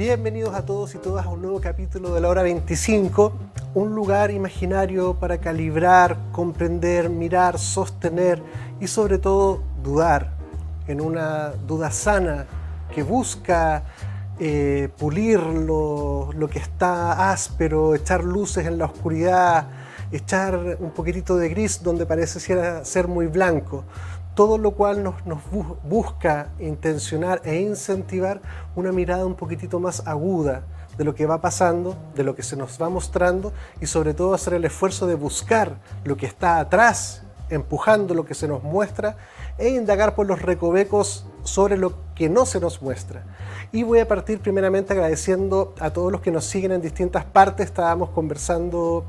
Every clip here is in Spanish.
Bienvenidos a todos y todas a un nuevo capítulo de la Hora 25, un lugar imaginario para calibrar, comprender, mirar, sostener y sobre todo dudar, en una duda sana que busca pulir lo que está áspero, echar luces en la oscuridad, echar un poquitito de gris donde parece ser muy blanco. Todo lo cual nos busca intencionar e incentivar una mirada un poquitito más aguda de lo que va pasando, de lo que se nos va mostrando y sobre todo hacer el esfuerzo de buscar lo que está atrás, empujando lo que se nos muestra e indagar por los recovecos sobre lo que no se nos muestra. Y voy a partir primeramente agradeciendo a todos los que nos siguen en distintas partes. Estábamos conversando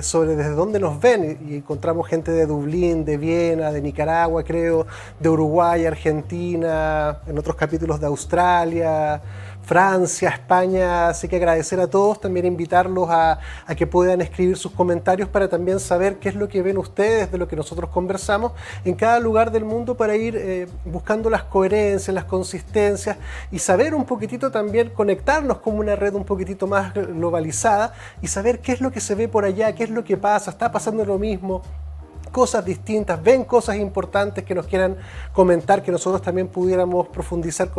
sobre desde dónde nos ven y encontramos gente de Dublín, de Viena, de Nicaragua creo, de Uruguay, Argentina, en otros capítulos de Australia, Francia, España, así que agradecer a todos, también invitarlos a que puedan escribir sus comentarios para también saber qué es lo que ven ustedes de lo que nosotros conversamos en cada lugar del mundo para ir buscando las coherencias, las consistencias y saber un poquitito también conectarnos como una red un poquitito más globalizada y saber qué es lo que se ve por allá, qué es lo que pasa, está pasando lo mismo, cosas distintas, ven cosas importantes que nos quieran comentar, que nosotros también pudiéramos profundizar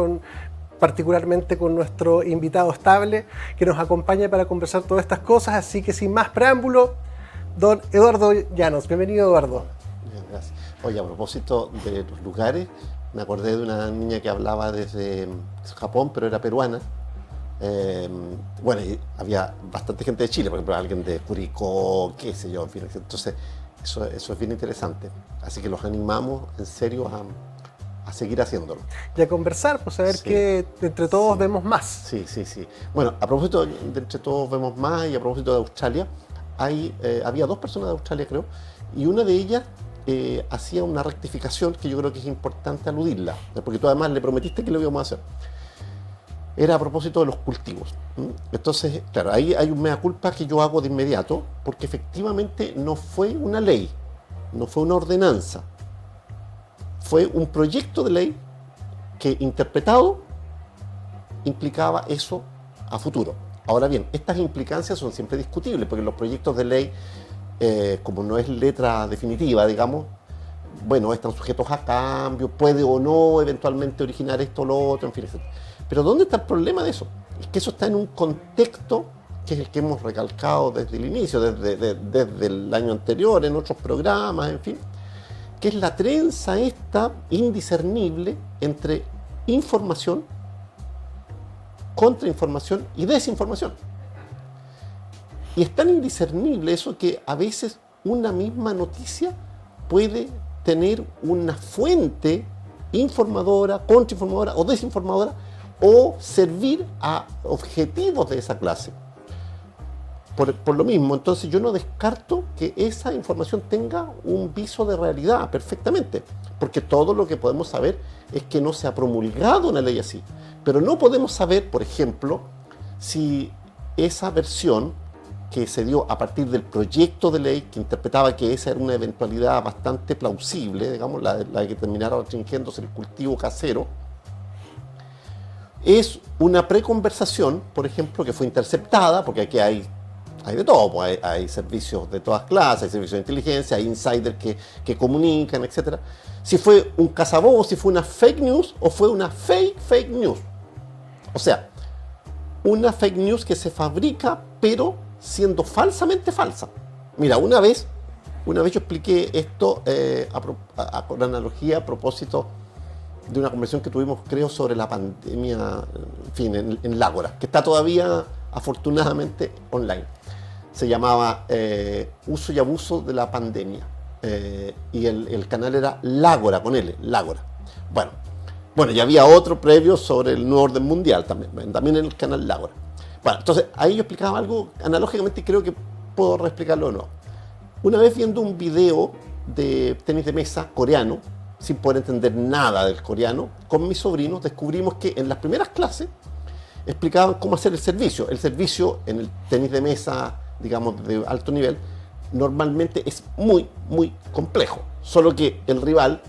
particularmente con nuestro invitado estable que nos acompaña para conversar todas estas cosas. Así que sin más preámbulo, don Eduardo Llanos. Bienvenido, Eduardo. Bien, gracias. Oye, a propósito de los lugares, me acordé de una niña que hablaba desde Japón, pero era peruana. Bueno, y había bastante gente de Chile, por ejemplo, alguien de Curicó, qué sé yo, en fin. Entonces, eso es bien interesante. Así que los animamos, en serio, a seguir haciéndolo. Y a conversar, pues a ver qué entre todos vemos más. Sí. Bueno, a propósito de entre todos vemos más y a propósito de Australia, había dos personas de Australia, creo, y una de ellas hacía una rectificación que yo creo que es importante aludirla, porque tú además le prometiste que lo íbamos a hacer. Era a propósito de los cultivos. Entonces, claro, ahí hay un mea culpa que yo hago de inmediato, porque efectivamente no fue una ley, no fue una ordenanza. Fue un proyecto de ley que interpretado implicaba eso a futuro. Ahora bien, estas implicancias son siempre discutibles porque los proyectos de ley, como no es letra definitiva, digamos, bueno, están sujetos a cambio, puede o no eventualmente originar esto o lo otro, en fin, etc. Pero ¿dónde está el problema de eso? Es que eso está en un contexto que es el que hemos recalcado desde el inicio, desde el año anterior, en otros programas, en fin, que es la trenza esta indiscernible entre información, contrainformación y desinformación. Y es tan indiscernible eso que a veces una misma noticia puede tener una fuente informadora, contrainformadora o desinformadora o servir a objetivos de esa clase. Por lo mismo, entonces yo no descarto que esa información tenga un viso de realidad perfectamente, porque todo lo que podemos saber es que no se ha promulgado una ley así, pero no podemos saber, por ejemplo, si esa versión que se dio a partir del proyecto de ley que interpretaba que esa era una eventualidad bastante plausible, digamos, la de que terminara restringiéndose el cultivo casero, es una preconversación, por ejemplo, que fue interceptada, porque aquí hay de todo, pues hay servicios de todas clases, hay servicios de inteligencia, hay insiders que comunican, etc. Si fue un cazabobo, si fue una fake news o fue una fake news. O sea, una fake news que se fabrica, pero siendo falsamente falsa. Mira, una vez yo expliqué esto con analogía a propósito de una conversación que tuvimos, creo, sobre la pandemia, en fin, en Lágora, que está todavía, afortunadamente, online. Se llamaba Uso y Abuso de la Pandemia. Y el canal era Lágora, con L, Lágora. Bueno, y había otro previo sobre el nuevo orden mundial también en el canal Lágora. Bueno, entonces ahí yo explicaba algo analógicamente y creo que puedo reexplicarlo o no. Una vez viendo un video de tenis de mesa coreano, sin poder entender nada del coreano, con mis sobrinos descubrimos que en las primeras clases explicaban cómo hacer el servicio. El servicio en el tenis de mesa, digamos, de alto nivel, normalmente es muy, muy complejo. Solo que el rival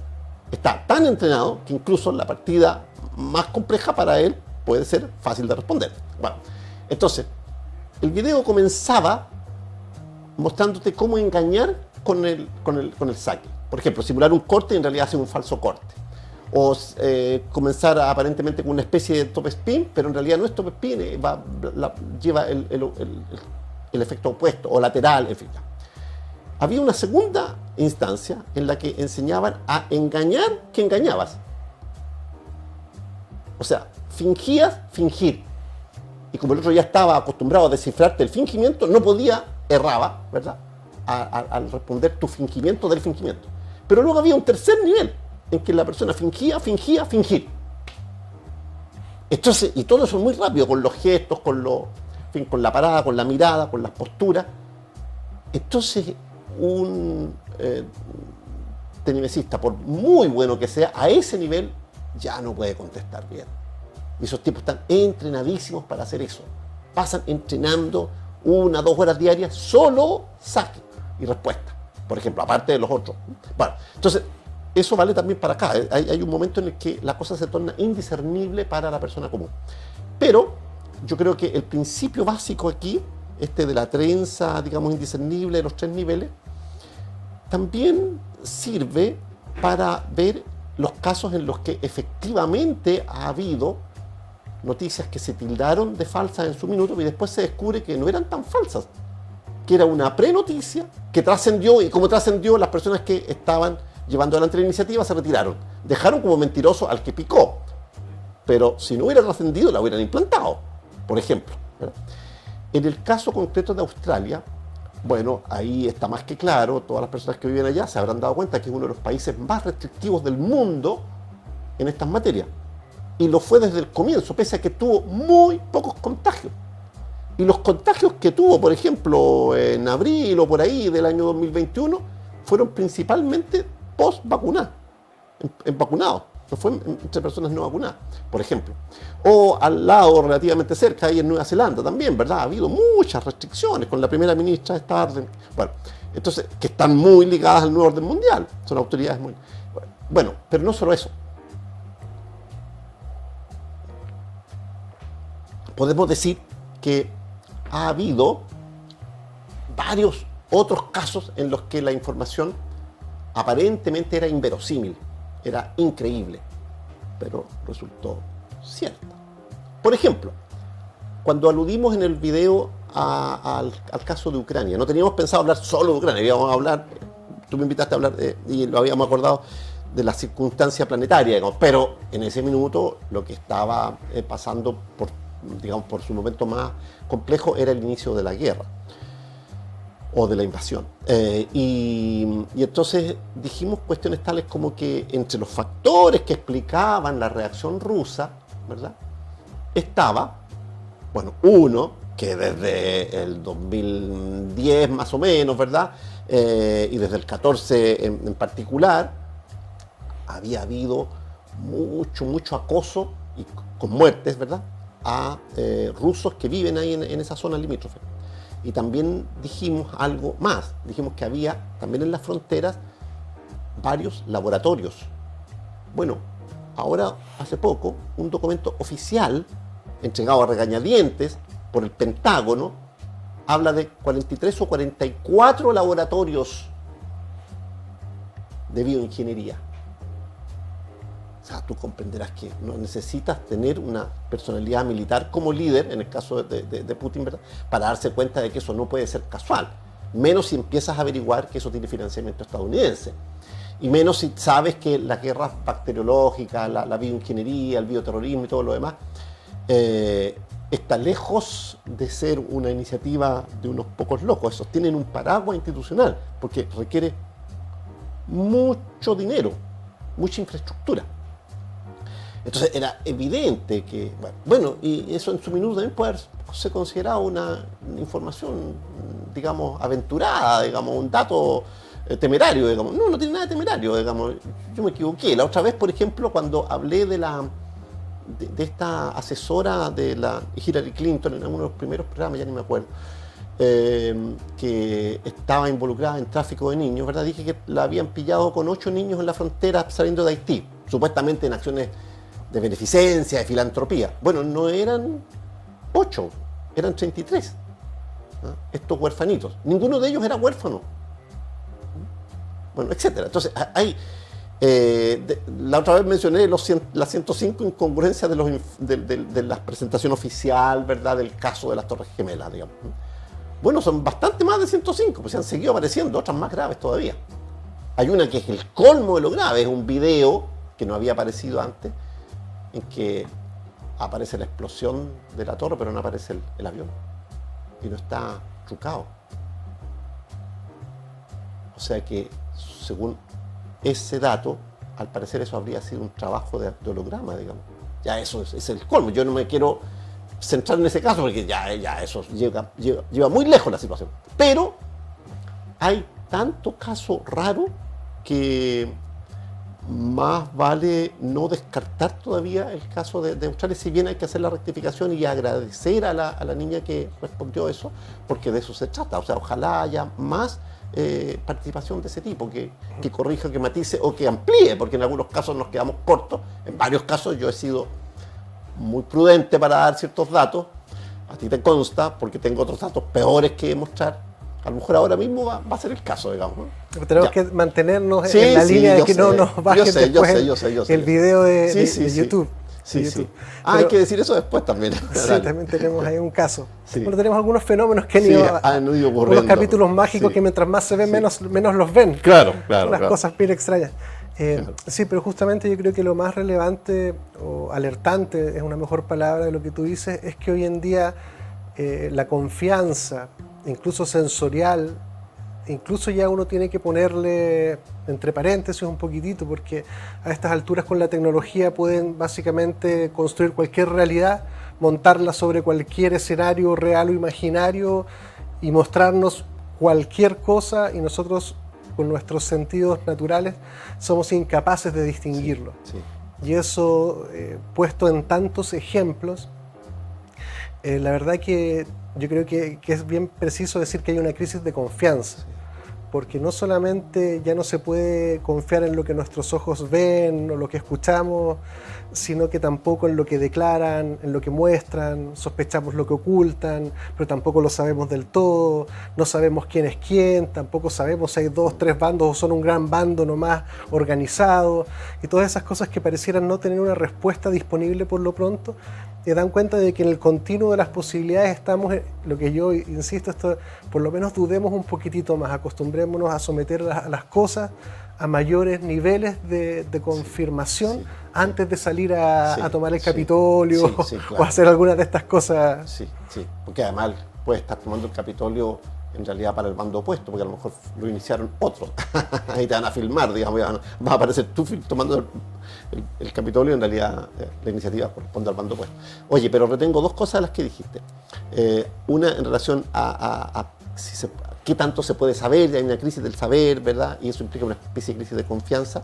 está tan entrenado que incluso la partida más compleja para él puede ser fácil de responder. Bueno, entonces, el video comenzaba mostrándote cómo engañar con el saque. Por ejemplo, simular un corte y en realidad hacer un falso corte. O comenzar aparentemente con una especie de top spin, pero en realidad no es top spin, lleva el efecto opuesto o lateral, en fin. Había una segunda instancia en la que enseñaban a engañar que engañabas. O sea, fingías fingir. Y como el otro ya estaba acostumbrado a descifrarte el fingimiento, no podía, erraba, ¿verdad?, al responder tu fingimiento del fingimiento. Pero luego había un tercer nivel en que la persona fingía fingir. Entonces, y todo eso muy rápido, con los gestos, con la parada, con la mirada, con las posturas. Entonces, un tenimesista, por muy bueno que sea, a ese nivel ya no puede contestar bien. Y esos tipos están entrenadísimos para hacer eso. Pasan entrenando 1 a 2 horas diarias, solo saque y respuesta, por ejemplo, aparte de los otros. Bueno, entonces, eso vale también para acá. Hay un momento en el que la cosa se torna indiscernible para la persona común. Pero yo creo que el principio básico aquí, de la trenza, digamos, indiscernible de los 3 niveles, también sirve para ver los casos en los que efectivamente ha habido noticias que se tildaron de falsas en su minuto y después se descubre que no eran tan falsas, que era una prenoticia que trascendió, y como trascendió, las personas que estaban llevando adelante la iniciativa se retiraron. Dejaron como mentiroso al que picó, pero si no hubiera trascendido la hubieran implantado, por ejemplo, ¿verdad? En el caso concreto de Australia, bueno, ahí está más que claro, todas las personas que viven allá se habrán dado cuenta que es uno de los países más restrictivos del mundo en estas materias. Y lo fue desde el comienzo, pese a que tuvo muy pocos contagios. Y los contagios que tuvo, por ejemplo, en abril o por ahí del año 2021, fueron principalmente post-vacunados, en vacunados, no fue entre personas no vacunadas, por ejemplo. O al lado, relativamente cerca, ahí en Nueva Zelanda también, ¿verdad? Ha habido muchas restricciones con la primera ministra de esta orden. Bueno, entonces, que están muy ligadas al nuevo orden mundial, son autoridades muy... Bueno, pero no solo eso. Podemos decir que ha habido varios otros casos en los que la información aparentemente era inverosímil, era increíble, pero resultó cierta. Por ejemplo, cuando aludimos en el video al caso de Ucrania, no teníamos pensado hablar solo de Ucrania, íbamos a hablar, tú me invitaste a hablar, y lo habíamos acordado, de la circunstancia planetaria, digamos, pero en ese minuto lo que estaba pasando por su momento más complejo era el inicio de la guerra o de la invasión. Y entonces dijimos cuestiones tales como que entre los factores que explicaban la reacción rusa, ¿verdad?, estaba, bueno, uno, que desde el 2010 más o menos, ¿verdad?, y desde el 14 en particular, había habido mucho acoso y con muertes, ¿verdad?, a rusos que viven ahí en esa zona limítrofe. Y también dijimos algo más, dijimos que había también en las fronteras varios laboratorios. Bueno, ahora hace poco un documento oficial entregado a regañadientes por el Pentágono habla de 43 o 44 laboratorios de bioingeniería. O sea, tú comprenderás que no necesitas tener una personalidad militar como líder, en el caso de Putin, ¿verdad?, para darse cuenta de que eso no puede ser casual. Menos si empiezas a averiguar que eso tiene financiamiento estadounidense. Y menos si sabes que las guerras bacteriológicas, la bioingeniería, el bioterrorismo y todo lo demás, está lejos de ser una iniciativa de unos pocos locos. Esos tienen un paraguas institucional, porque requiere mucho dinero, mucha infraestructura. Entonces era evidente que, bueno, y eso en su minuto también puede ser considerado una información, digamos, aventurada, digamos, un dato temerario, digamos. No tiene nada de temerario, digamos. Yo me equivoqué. La otra vez, por ejemplo, cuando hablé de esta asesora de la Hillary Clinton en uno de los primeros programas, ya ni me acuerdo, que estaba involucrada en tráfico de niños, ¿verdad? Dije que la habían pillado con 8 niños en la frontera saliendo de Haití, supuestamente en acciones de beneficencia, de filantropía. Bueno, no eran 8, eran 33. Estos huerfanitos. Ninguno de ellos era huérfano. Bueno, etcétera. Entonces, hay... la otra vez mencioné las 105 incongruencias de la presentación oficial, ¿verdad?, del caso de las Torres Gemelas, digamos. Bueno, son bastante más de 105, pues se han seguido apareciendo otras más graves todavía. Hay una que es el colmo de lo grave, es un video que no había aparecido antes, en que aparece la explosión de la torre, pero no aparece el avión. Y no está trucado. O sea que, según ese dato, al parecer eso habría sido un trabajo de holograma, digamos. Ya eso es el colmo. Yo no me quiero centrar en ese caso porque ya eso lleva muy lejos la situación. Pero hay tanto caso raro que más vale no descartar todavía el caso de Australia, si bien hay que hacer la rectificación y agradecer a la niña que respondió eso, porque de eso se trata. O sea, ojalá haya más participación de ese tipo, que corrija, que matice o que amplíe, porque en algunos casos nos quedamos cortos. En varios casos yo he sido muy prudente para dar ciertos datos, a ti te consta, porque tengo otros datos peores que mostrar. A lo mejor ahora mismo va a ser el caso, digamos, ¿no? Pero tenemos que mantenernos en la línea de que no nos bajen después el video de YouTube. Sí. Hay que decir eso después también. Sí, también tenemos ahí un caso. Sí. Bueno, tenemos algunos fenómenos que han ido ocurriendo. Unos capítulos mágicos que mientras más se ven, menos los ven. Claro. Unas cosas bien extrañas. Sí, pero justamente yo creo que lo más relevante o alertante, es una mejor palabra de lo que tú dices, es que hoy en día la confianza, incluso sensorial, incluso ya uno tiene que ponerle entre paréntesis un poquitito, porque a estas alturas con la tecnología pueden básicamente construir cualquier realidad, montarla sobre cualquier escenario real o imaginario y mostrarnos cualquier cosa, y nosotros con nuestros sentidos naturales somos incapaces de distinguirlo. Sí. Y eso, puesto en tantos ejemplos, la verdad que yo creo que es bien preciso decir que hay una crisis de confianza. Sí. Porque no solamente ya no se puede confiar en lo que nuestros ojos ven o lo que escuchamos, sino que tampoco en lo que declaran, en lo que muestran, sospechamos lo que ocultan, pero tampoco lo sabemos del todo, no sabemos quién es quién, tampoco sabemos si hay 2, 3 bandos o son un gran bando nomás organizado, y todas esas cosas que parecieran no tener una respuesta disponible por lo pronto, te dan cuenta de que en el continuo de las posibilidades estamos, lo que yo insisto, esto, por lo menos dudemos un poquititito más, acostumbrémonos a someter a las cosas a mayores niveles de confirmación antes de salir a tomar el Capitolio claro. O hacer alguna de estas cosas. Sí, porque además puede estar tomando el Capitolio en realidad para el bando opuesto, porque a lo mejor lo iniciaron otros. Ahí te van a filmar, digamos, va a aparecer tú tomando el Capitolio, en realidad la iniciativa corresponde al bando opuesto. Oye, pero retengo 2 cosas de las que dijiste. Una en relación a qué tanto se puede saber, hay una crisis del saber, ¿verdad? Y eso implica una especie de crisis de confianza.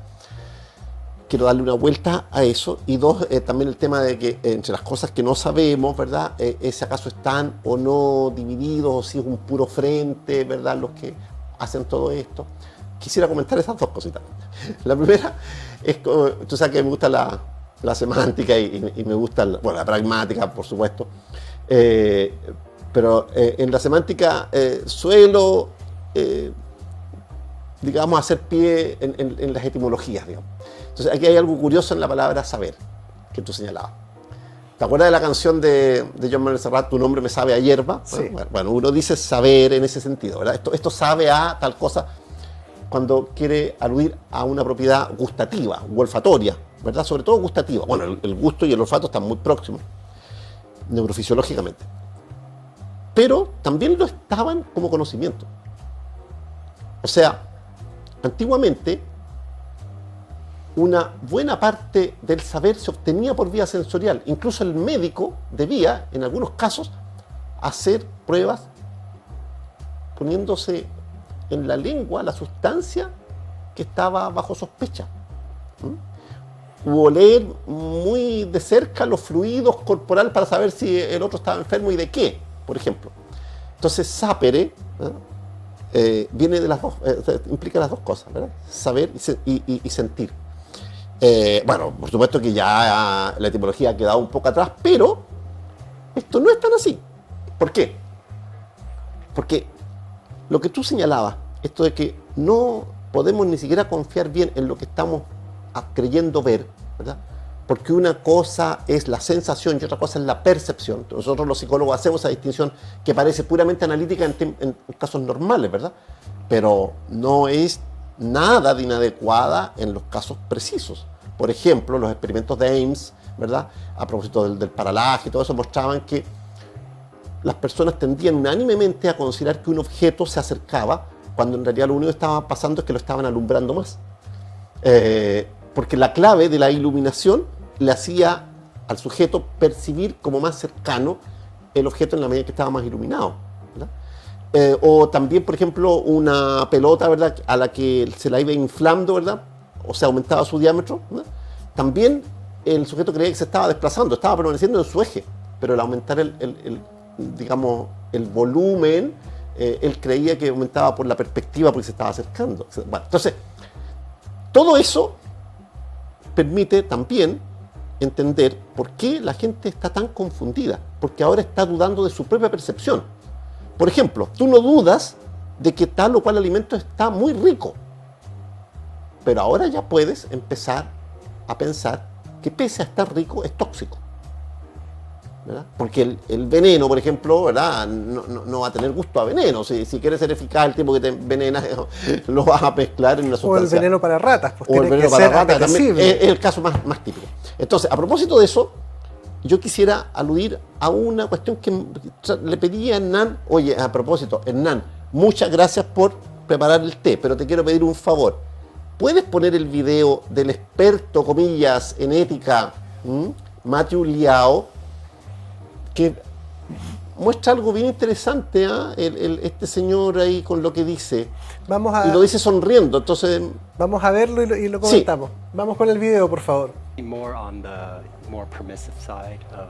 Quiero darle una vuelta a eso. Y 2, también el tema de que entre las cosas que no sabemos, ¿verdad? Si acaso están o no divididos, o si es un puro frente, ¿verdad? Los que hacen todo esto. Quisiera comentar esas 2 cositas. La primera es, tú sabes que me gusta la semántica y me gusta, la pragmática, por supuesto. Pero en la semántica suelo, digamos, hacer pie en las etimologías, digamos. Entonces aquí hay algo curioso en la palabra saber, que tú señalabas. ¿Te acuerdas de la canción de Joan Manuel Serrat, Tu nombre me sabe a hierba? Sí. Bueno, uno dice saber en ese sentido, ¿verdad? Esto sabe a tal cosa cuando quiere aludir a una propiedad gustativa, u olfatoria, ¿verdad? Sobre todo gustativa. Bueno, el gusto y el olfato están muy próximos, neurofisiológicamente. Pero también lo estaban como conocimiento. O sea, antiguamente una buena parte del saber se obtenía por vía sensorial. Incluso el médico debía, en algunos casos, hacer pruebas poniéndose en la lengua la sustancia que estaba bajo sospecha. U oler muy de cerca los fluidos corporales para saber si el otro estaba enfermo y de qué, por ejemplo. Entonces, sapere viene de las dos, implica las 2 cosas, ¿verdad? Saber y sentir. Bueno, por supuesto que ya la etimología ha quedado un poco atrás, pero esto no es tan así. ¿Por qué? Porque lo que tú señalabas, esto de que no podemos ni siquiera confiar bien en lo que estamos creyendo ver, ¿verdad? Porque una cosa es la sensación y otra cosa es la percepción. Nosotros los psicólogos hacemos esa distinción que parece puramente analítica en casos normales, ¿verdad? Pero no es nada de inadecuada en los casos precisos. Por ejemplo, los experimentos de Ames, ¿verdad? A propósito del paralaje y todo eso, mostraban que las personas tendían unánimemente a considerar que un objeto se acercaba cuando en realidad lo único que estaba pasando es que lo estaban alumbrando más. Porque la clave de la iluminación le hacía al sujeto percibir como más cercano el objeto en la medida que estaba más iluminado, ¿verdad? O también, por ejemplo, una pelota, ¿verdad?, a la que se la iba inflando, ¿verdad?, o sea, aumentaba su diámetro, ¿verdad? También el sujeto creía que se estaba desplazando, estaba permaneciendo en su eje, pero al aumentar digamos, el volumen, él creía que aumentaba por la perspectiva porque se estaba acercando. Bueno, entonces, todo eso permite también entender por qué la gente está tan confundida, porque ahora está dudando de su propia percepción. Por ejemplo, tú no dudas de que tal o cual alimento está muy rico, pero ahora ya puedes empezar a pensar que pese a estar rico es tóxico, ¿verdad? Porque el veneno, por ejemplo, ¿verdad?, no va a tener gusto a veneno. Si quieres ser eficaz, el tipo que te envenena lo vas a mezclar en una sustancia. O el veneno para ratas, pues o el tiene veneno que para ser ratas, también apetecible. es el caso más típico. Entonces, a propósito de eso, yo quisiera aludir a una cuestión que le pedí a Hernán. Oye, a propósito, Hernán, muchas gracias por preparar el té, pero te quiero pedir un favor. ¿Puedes poner el video del experto, comillas, en ética, Matthew Liao, que muestra algo bien interesante, este señor ahí con lo que dice? Y lo dice sonriendo, entonces... Vamos a verlo y lo comentamos. Sí. Vamos con el video, por favor. More on the more permissive side of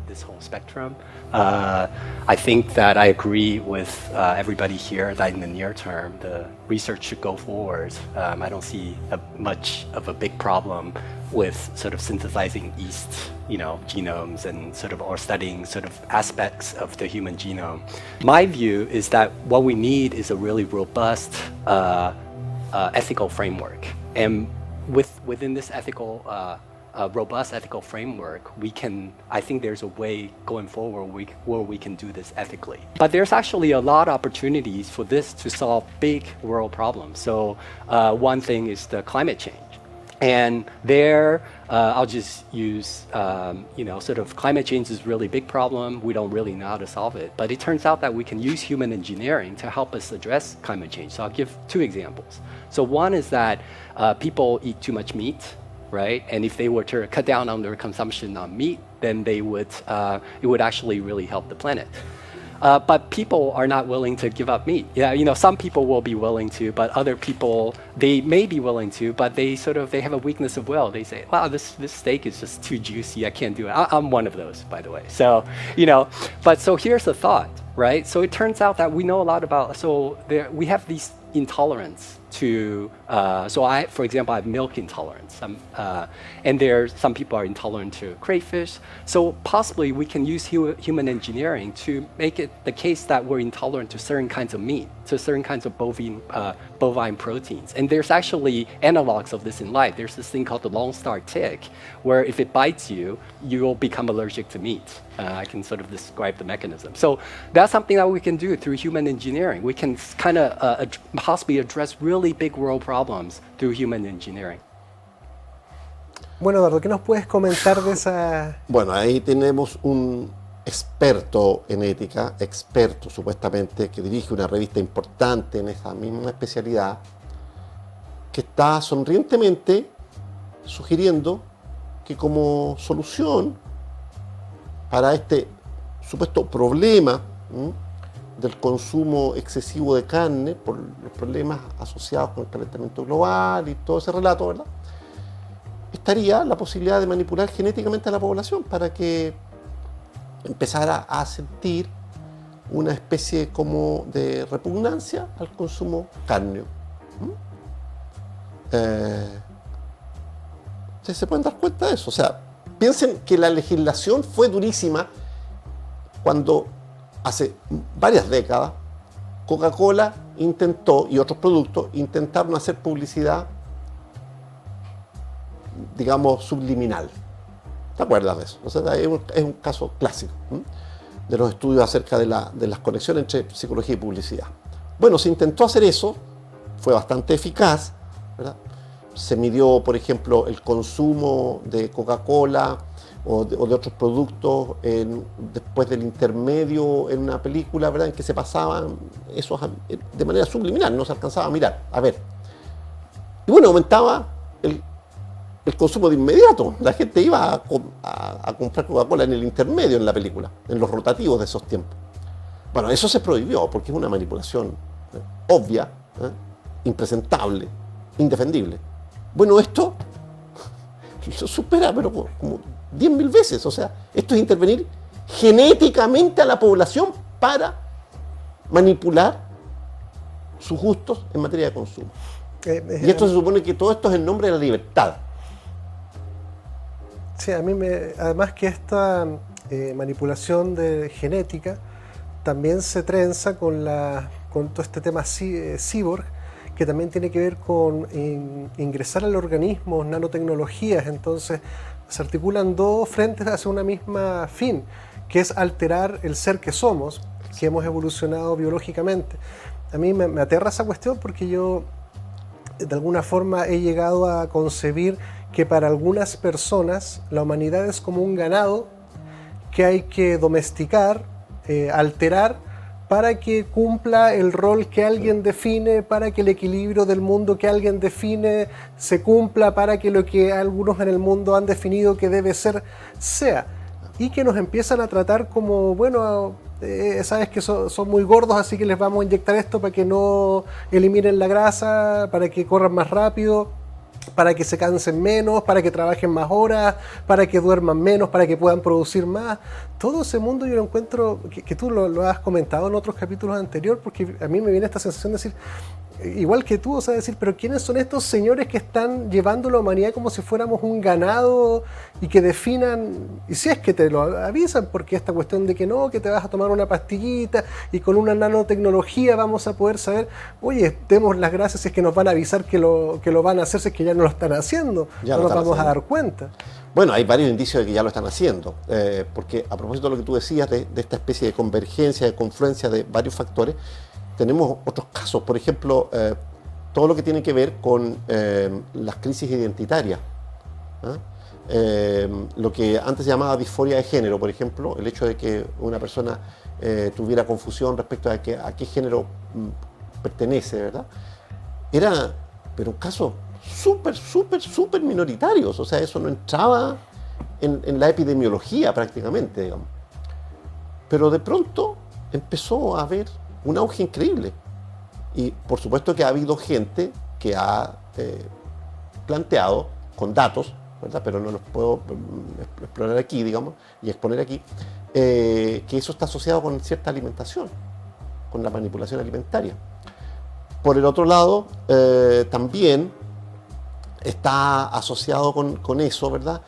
this whole spectrum. I think that I agree with everybody here that in the near term, the research should go forward. I don't see much of a big problem with sort of synthesizing yeast, genomes and or studying sort of aspects of the human genome. My view is that what we need is a really robust ethical framework, and within this robust ethical framework, I think there's a way going forward where we can do this ethically. But there's actually a lot of opportunities for this to solve big world problems. So one thing is the climate change. And there, I'll just use, climate change is a really big problem. We don't really know how to solve it. But it turns out that we can use human engineering to help us address climate change. So I'll give two examples. So one is that people eat too much meat, right? And if they were to cut down on their consumption on meat, then it would actually really help the planet. But people are not willing to give up meat. Yeah, some people will be willing to, but other people, they may be willing to, but they have a weakness of will. They say, wow, this steak is just too juicy. I can't do it. I'm one of those, by the way. So, but so here's the thought, right? So it turns out that we know a lot about, we have these intolerance to, for example, I have milk intolerance, and some people are intolerant to crayfish. So possibly we can use human engineering to make it the case that we're intolerant to certain kinds of meat, to certain kinds of bovine proteins. And there's actually analogs of this in life. There's this thing called the Lone Star tick, where if it bites you, you'll become allergic to meat. I can sort of describe the mechanism. So that's something that we can do through human engineering. We can kind of possibly address really big world problems through human engineering. Bueno, Eduardo, ¿qué nos puedes comentar de esa...? Bueno, ahí tenemos un experto en ética, experto supuestamente, que dirige una revista importante en esa misma especialidad, que está sonrientemente sugiriendo que como solución para este supuesto problema del consumo excesivo de carne por los problemas asociados con el calentamiento global y todo ese relato, ¿verdad?, estaría la posibilidad de manipular genéticamente a la población para que empezara a sentir una especie como de repugnancia al consumo cárneo. Ustedes se pueden dar cuenta de eso. O sea, piensen que la legislación fue durísima cuando hace varias décadas Coca-Cola intentó, y otros productos, intentaron hacer publicidad, digamos, subliminal. ¿Te acuerdas de eso? O sea, es un caso clásico, ¿sí?, de los estudios acerca de las conexiones entre psicología y publicidad. Bueno, se intentó hacer eso, fue bastante eficaz, ¿verdad? Se midió, por ejemplo, el consumo de Coca-Cola o de otros productos después del intermedio en una película, ¿verdad?, en que se pasaban esos de manera subliminal, no se alcanzaba a mirar, a ver. Y bueno, aumentaba el consumo de inmediato. La gente iba a comprar Coca-Cola en el intermedio en la película, en los rotativos de esos tiempos. Bueno, eso se prohibió porque es una manipulación obvia, impresentable, indefendible. Bueno, esto lo supera, pero como 10.000 veces. O sea, esto es intervenir genéticamente a la población para manipular sus gustos en materia de consumo. Y esto se supone que todo esto es en nombre de la libertad. Sí, además que esta manipulación de genética también se trenza con todo este tema cyborg, que también tiene que ver con ingresar al organismo nanotecnologías. Entonces se articulan dos frentes hacia una misma fin, que es alterar el ser que somos, que hemos evolucionado biológicamente. A mí me aterra esa cuestión porque yo de alguna forma he llegado a concebir que para algunas personas la humanidad es como un ganado que hay que domesticar, alterar, para que cumpla el rol que alguien define, para que el equilibrio del mundo que alguien define se cumpla, para que lo que algunos en el mundo han definido que debe ser, sea. Y que nos empiezan a tratar como, bueno, sabes que son muy gordos, así que les vamos a inyectar esto para que no eliminen la grasa, para que corran más rápido, para que se cansen menos, para que trabajen más horas, para que duerman menos, para que puedan producir más. Todo ese mundo yo lo encuentro, que tú lo has comentado en otros capítulos anteriores, porque a mí me viene esta sensación de decir, igual que tú, o sea, decir, pero ¿quiénes son estos señores que están llevando la humanidad como si fuéramos un ganado y que definan, y si es que te lo avisan, porque esta cuestión de que no, que te vas a tomar una pastillita y con una nanotecnología vamos a poder saber, oye, demos las gracias si es que nos van a avisar que lo van a hacer, si es que ya no lo están haciendo, no nos vamos a dar cuenta. Bueno, hay varios indicios de que ya lo están haciendo, porque a propósito de lo que tú decías de esta especie de convergencia, de confluencia de varios factores, tenemos otros casos, por ejemplo, todo lo que tiene que ver con las crisis identitarias. Lo que antes se llamaba disforia de género, por ejemplo, el hecho de que una persona tuviera confusión respecto a qué género pertenece, ¿verdad? Era, pero un caso súper minoritarios, o sea, eso no entraba en la epidemiología prácticamente, digamos. Pero de pronto empezó a haber un auge increíble. Y por supuesto que ha habido gente que ha planteado con datos, ¿verdad?, pero no los puedo explorar aquí, digamos, y exponer aquí, que eso está asociado con cierta alimentación, con la manipulación alimentaria. Por el otro lado, también está asociado con eso, ¿verdad?,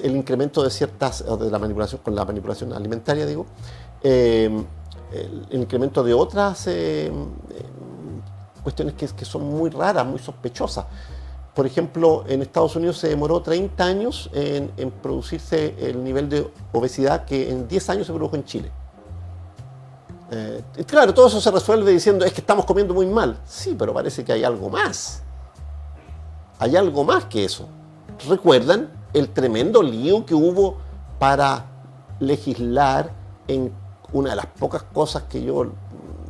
el incremento de la manipulación, con la manipulación alimentaria, digo, el incremento de otras cuestiones que son muy raras, muy sospechosas. Por ejemplo, en Estados Unidos se demoró 30 años en producirse el nivel de obesidad que en 10 años se produjo en Chile. Claro, todo eso se resuelve diciendo es que estamos comiendo muy mal. Sí, pero parece que hay algo más. Hay algo más que eso. ¿Recuerdan el tremendo lío que hubo para legislar en una de las pocas cosas que yo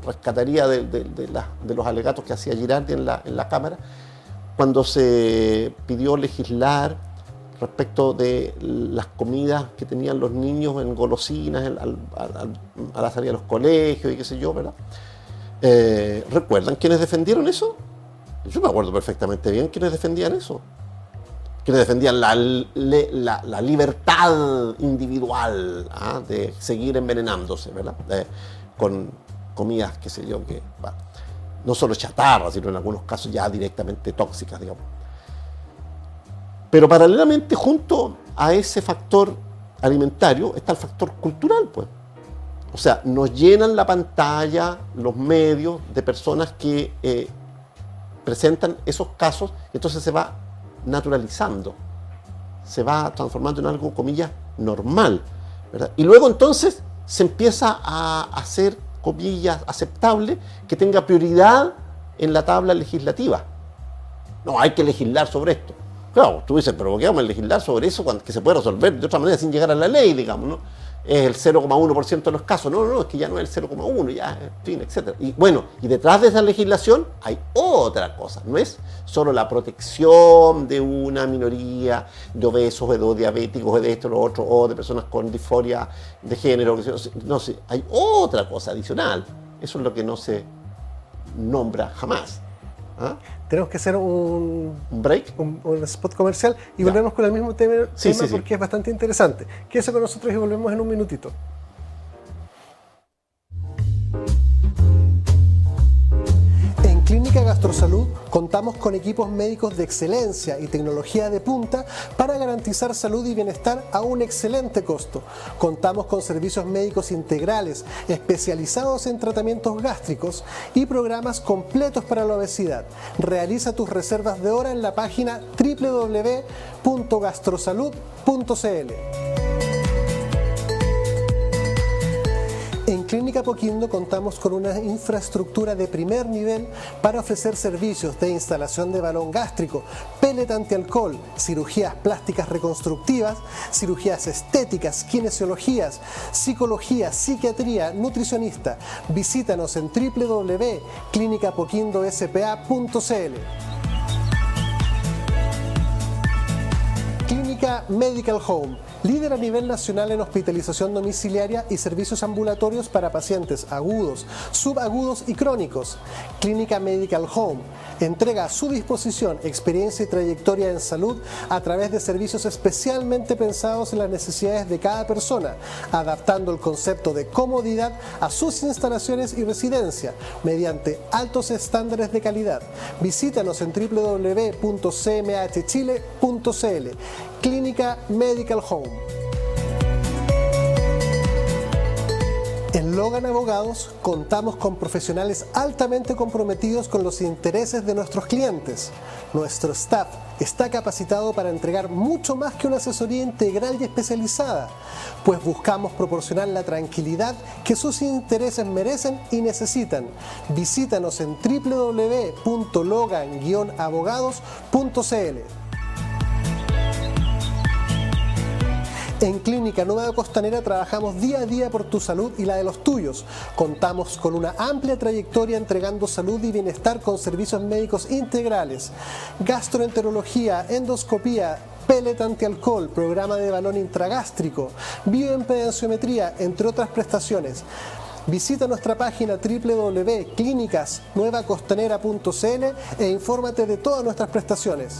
rescataría de los alegatos que hacía Girardi en la Cámara, cuando se pidió legislar respecto de las comidas que tenían los niños en golosinas a la salida de los colegios y qué sé yo, ¿verdad? ¿Recuerdan quiénes defendieron eso? Yo me acuerdo perfectamente bien quiénes defendían eso. Quienes defendían la libertad individual, de seguir envenenándose, ¿verdad? Con comidas, qué sé yo, que no solo chatarra, sino en algunos casos ya directamente tóxicas, digamos. Pero paralelamente, junto a ese factor alimentario, está el factor cultural, pues. O sea, nos llenan la pantalla, los medios, de personas que presentan esos casos, entonces se va naturalizando, se va transformando en algo, comillas, normal, ¿verdad? Y luego entonces se empieza a hacer, comillas, aceptable que tenga prioridad en la tabla legislativa. No, hay que legislar sobre esto. Claro, tú dices, pero ¿por qué vamos a legislar sobre eso que se puede resolver de otra manera sin llegar a la ley, digamos, ¿no? Es el 0,1% de los casos. No, es que ya no es el 0,1, ya, en fin, etc. Y bueno, y detrás de esa legislación hay otra cosa. No es solo la protección de una minoría de obesos, de diabéticos, de esto, lo otro, o de personas con disforia de género. No sé, hay otra cosa adicional. Eso es lo que no se nombra jamás. ¿Ah? Tenemos que hacer un break, un spot comercial y volvemos con el mismo tema porque es bastante interesante. Quédese con nosotros y volvemos en un minutito. En Clínica Gastrosalud contamos con equipos médicos de excelencia y tecnología de punta para garantizar salud y bienestar a un excelente costo. Contamos con servicios médicos integrales especializados en tratamientos gástricos y programas completos para la obesidad. Realiza tus reservas de hora en la página www.gastrosalud.cl. En Clínica Apoquindo contamos con una infraestructura de primer nivel para ofrecer servicios de instalación de balón gástrico, pellet antialcohol, cirugías plásticas reconstructivas, cirugías estéticas, kinesiologías, psicología, psiquiatría, nutricionista. Visítanos en www.clinicapoquindospa.cl. Clínica Medical Home, líder a nivel nacional en hospitalización domiciliaria y servicios ambulatorios para pacientes agudos, subagudos y crónicos. Clínica Medical Home entrega a su disposición experiencia y trayectoria en salud a través de servicios especialmente pensados en las necesidades de cada persona, adaptando el concepto de comodidad a sus instalaciones y residencia mediante altos estándares de calidad. Visítanos en www.cmhchile.cl. Clínica Medical Home. En Logan Abogados contamos con profesionales altamente comprometidos con los intereses de nuestros clientes. Nuestro staff está capacitado para entregar mucho más que una asesoría integral y especializada, pues buscamos proporcionar la tranquilidad que sus intereses merecen y necesitan. Visítanos en www.logan-abogados.cl. En Clínica Nueva Costanera trabajamos día a día por tu salud y la de los tuyos. Contamos con una amplia trayectoria entregando salud y bienestar con servicios médicos integrales, gastroenterología, endoscopía, pellet antialcohol, programa de balón intragástrico, bioimpedenciometría, entre otras prestaciones. Visita nuestra página www.clinicasnuevacostanera.cl e infórmate de todas nuestras prestaciones.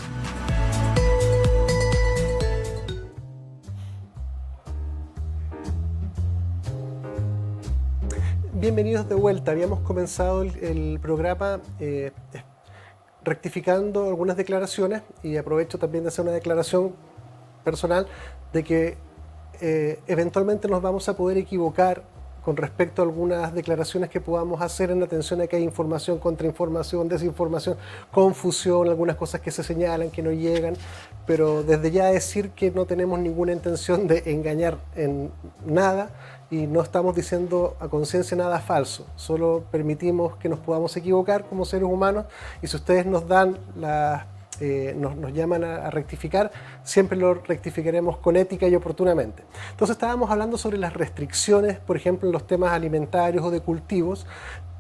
Bienvenidos de vuelta. Habíamos comenzado el programa rectificando algunas declaraciones y aprovecho también de hacer una declaración personal de que eventualmente nos vamos a poder equivocar con respecto a algunas declaraciones que podamos hacer en atención a que hay información, contrainformación, desinformación, confusión, algunas cosas que se señalan, que no llegan, pero desde ya decir que no tenemos ninguna intención de engañar en nada y no estamos diciendo a conciencia nada falso, solo permitimos que nos podamos equivocar como seres humanos y si ustedes nos dan nos llaman a rectificar, siempre lo rectificaremos con ética y oportunamente. Entonces estábamos hablando sobre las restricciones, por ejemplo, en los temas alimentarios o de cultivos,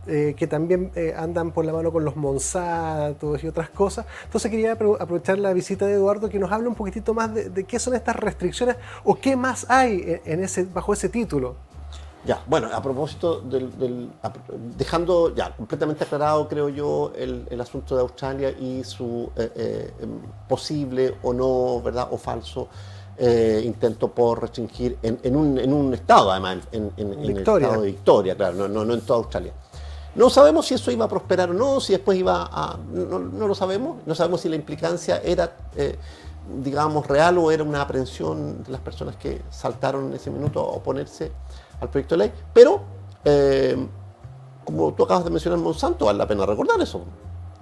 que también andan por la mano con los Monsantos y otras cosas. Entonces quería aprovechar la visita de Eduardo que nos hable un poquitito más de qué son estas restricciones o qué más hay bajo ese título. Ya, bueno, a propósito dejando ya completamente aclarado, creo yo, el asunto de Australia y su posible o no, ¿verdad?, o falso intento por restringir en un estado, además, en el estado de Victoria, claro, no en toda Australia. No sabemos si eso iba a prosperar o no, si después iba a... No lo sabemos, no sabemos si la implicancia era digamos, real o era una aprehensión de las personas que saltaron en ese minuto a oponerse al proyecto de ley. Pero, como tú acabas de mencionar Monsanto, vale la pena recordar eso.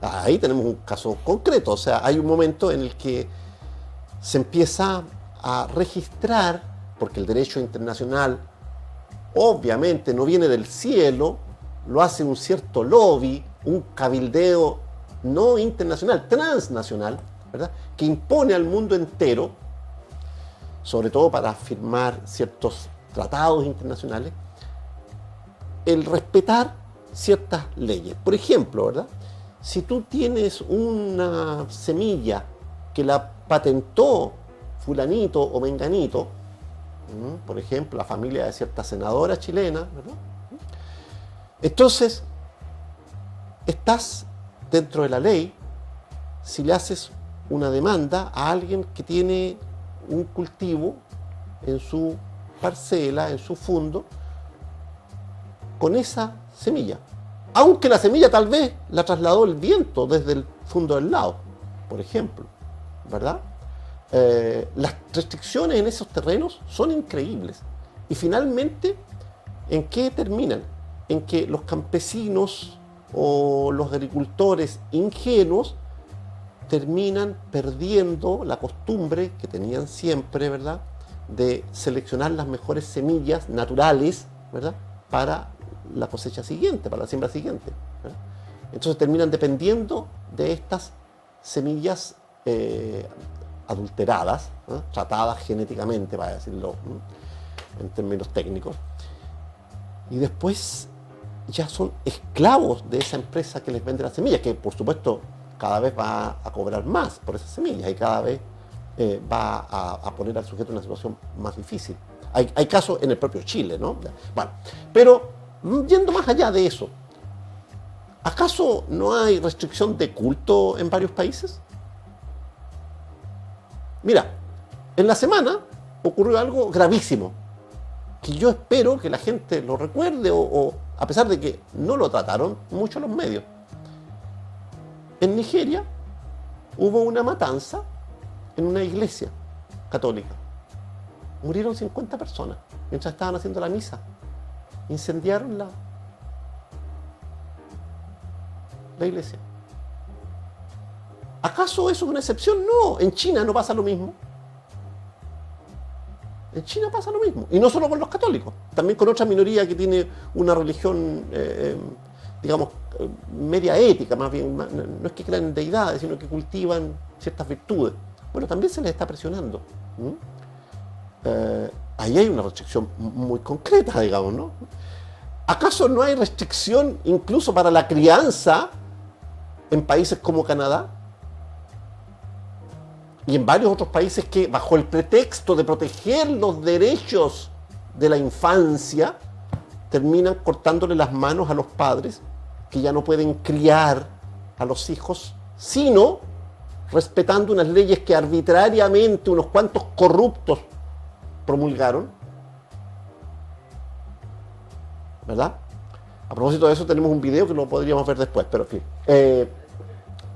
Ahí tenemos un caso concreto, o sea, hay un momento en el que se empieza a registrar, porque el derecho internacional obviamente no viene del cielo, lo hace un cierto lobby, un cabildeo no internacional, transnacional, ¿verdad?, que impone al mundo entero, sobre todo para firmar ciertos tratados internacionales, el respetar ciertas leyes. Por ejemplo, ¿verdad?, si tú tienes una semilla que la patentó fulanito o menganito, por ejemplo, la familia de cierta senadora chilena, ¿verdad?, entonces estás dentro de la ley si le haces una demanda a alguien que tiene un cultivo en su parcela, en su fundo, con esa semilla. Aunque la semilla tal vez la trasladó el viento desde el fundo del lado, por ejemplo, ¿verdad? Las restricciones en esos terrenos son increíbles. Y finalmente, ¿en qué terminan? En que los campesinos o los agricultores ingenuos terminan perdiendo la costumbre que tenían siempre, ¿verdad?, de seleccionar las mejores semillas naturales, ¿verdad?, para la cosecha siguiente, para la siembra siguiente, ¿verdad? Entonces terminan dependiendo de estas semillas adulteradas, ¿no?, tratadas genéticamente, para decirlo en términos técnicos, y después ya son esclavos de esa empresa que les vende las semillas, que por supuesto cada vez va a cobrar más por esas semillas y cada vez va a poner al sujeto en una situación más difícil. Hay casos en el propio Chile, ¿no? Bueno, pero yendo más allá de eso, ¿acaso no hay restricción de culto en varios países? Mira, en la semana ocurrió algo gravísimo, que yo espero que la gente lo recuerde o a pesar de que no lo trataron mucho los medios. En Nigeria hubo una matanza en una iglesia católica. Murieron 50 personas mientras estaban haciendo la misa. Incendiaron la iglesia. ¿Acaso eso es una excepción? No, en China no pasa lo mismo. En China pasa lo mismo. Y no solo con los católicos, también con otra minoría que tiene una religión, digamos, media ética, más bien. No es que crean en deidades, sino que cultivan ciertas virtudes. Bueno, también se les está presionando. Ahí hay una restricción muy concreta, digamos, ¿no? ¿Acaso no hay restricción incluso para la crianza en países como Canadá? Y en varios otros países que, bajo el pretexto de proteger los derechos de la infancia, terminan cortándole las manos a los padres que ya no pueden criar a los hijos, sino respetando unas leyes que arbitrariamente unos cuantos corruptos promulgaron, ¿verdad? A propósito de eso tenemos un video que lo podríamos ver después, pero en fin.